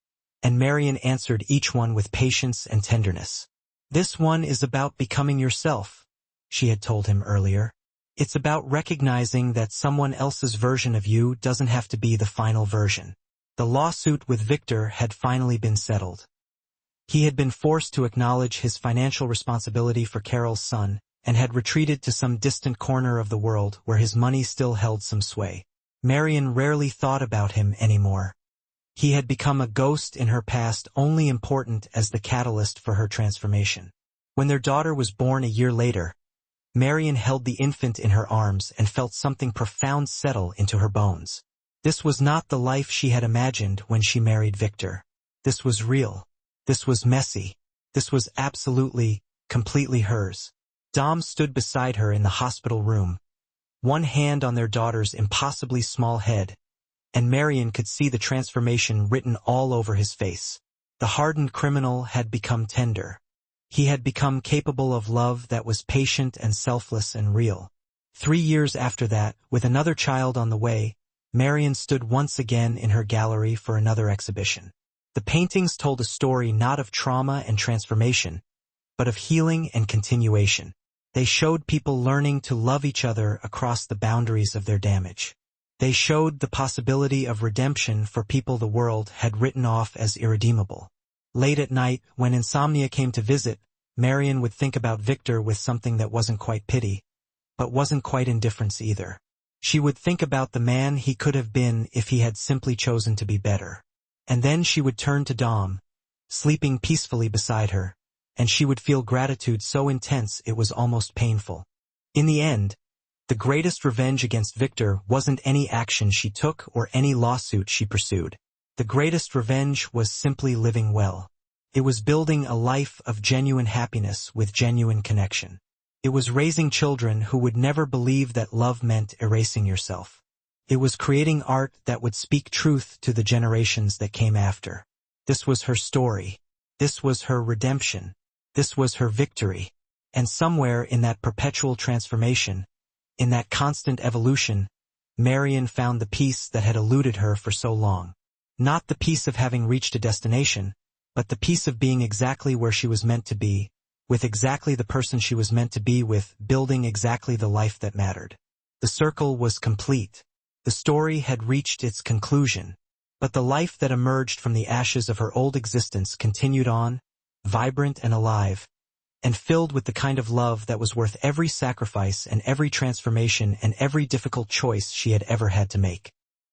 and Marion answered each one with patience and tenderness. "This one is about becoming yourself," she had told him earlier. "It's about recognizing that someone else's version of you doesn't have to be the final version." The lawsuit with Victor had finally been settled. He had been forced to acknowledge his financial responsibility for Carol's son, and had retreated to some distant corner of the world where his money still held some sway. Marion rarely thought about him anymore. He had become a ghost in her past, only important as the catalyst for her transformation. When their daughter was born a year later, Marion held the infant in her arms and felt something profound settle into her bones. This was not the life she had imagined when she married Victor. This was real. This was messy. This was absolutely, completely hers. Dom stood beside her in the hospital room, one hand on their daughter's impossibly small head, and Marion could see the transformation written all over his face. The hardened criminal had become tender. He had become capable of love that was patient and selfless and real. 3 years after that, with another child on the way, Marion stood once again in her gallery for another exhibition. The paintings told a story not of trauma and transformation, but of healing and continuation. They showed people learning to love each other across the boundaries of their damage. They showed the possibility of redemption for people the world had written off as irredeemable. Late at night, when insomnia came to visit, Marion would think about Victor with something that wasn't quite pity, but wasn't quite indifference either. She would think about the man he could have been if he had simply chosen to be better. And then she would turn to Dom, sleeping peacefully beside her, and she would feel gratitude so intense it was almost painful. In the end, the greatest revenge against Victor wasn't any action she took or any lawsuit she pursued. The greatest revenge was simply living well. It was building a life of genuine happiness with genuine connection. It was raising children who would never believe that love meant erasing yourself. It was creating art that would speak truth to the generations that came after. This was her story. This was her redemption. This was her victory. And somewhere in that perpetual transformation, in that constant evolution, Marion found the peace that had eluded her for so long. Not the peace of having reached a destination, but the peace of being exactly where she was meant to be, with exactly the person she was meant to be with, building exactly the life that mattered. The circle was complete. The story had reached its conclusion, but the life that emerged from the ashes of her old existence continued on, vibrant and alive, and filled with the kind of love that was worth every sacrifice and every transformation and every difficult choice she had ever had to make.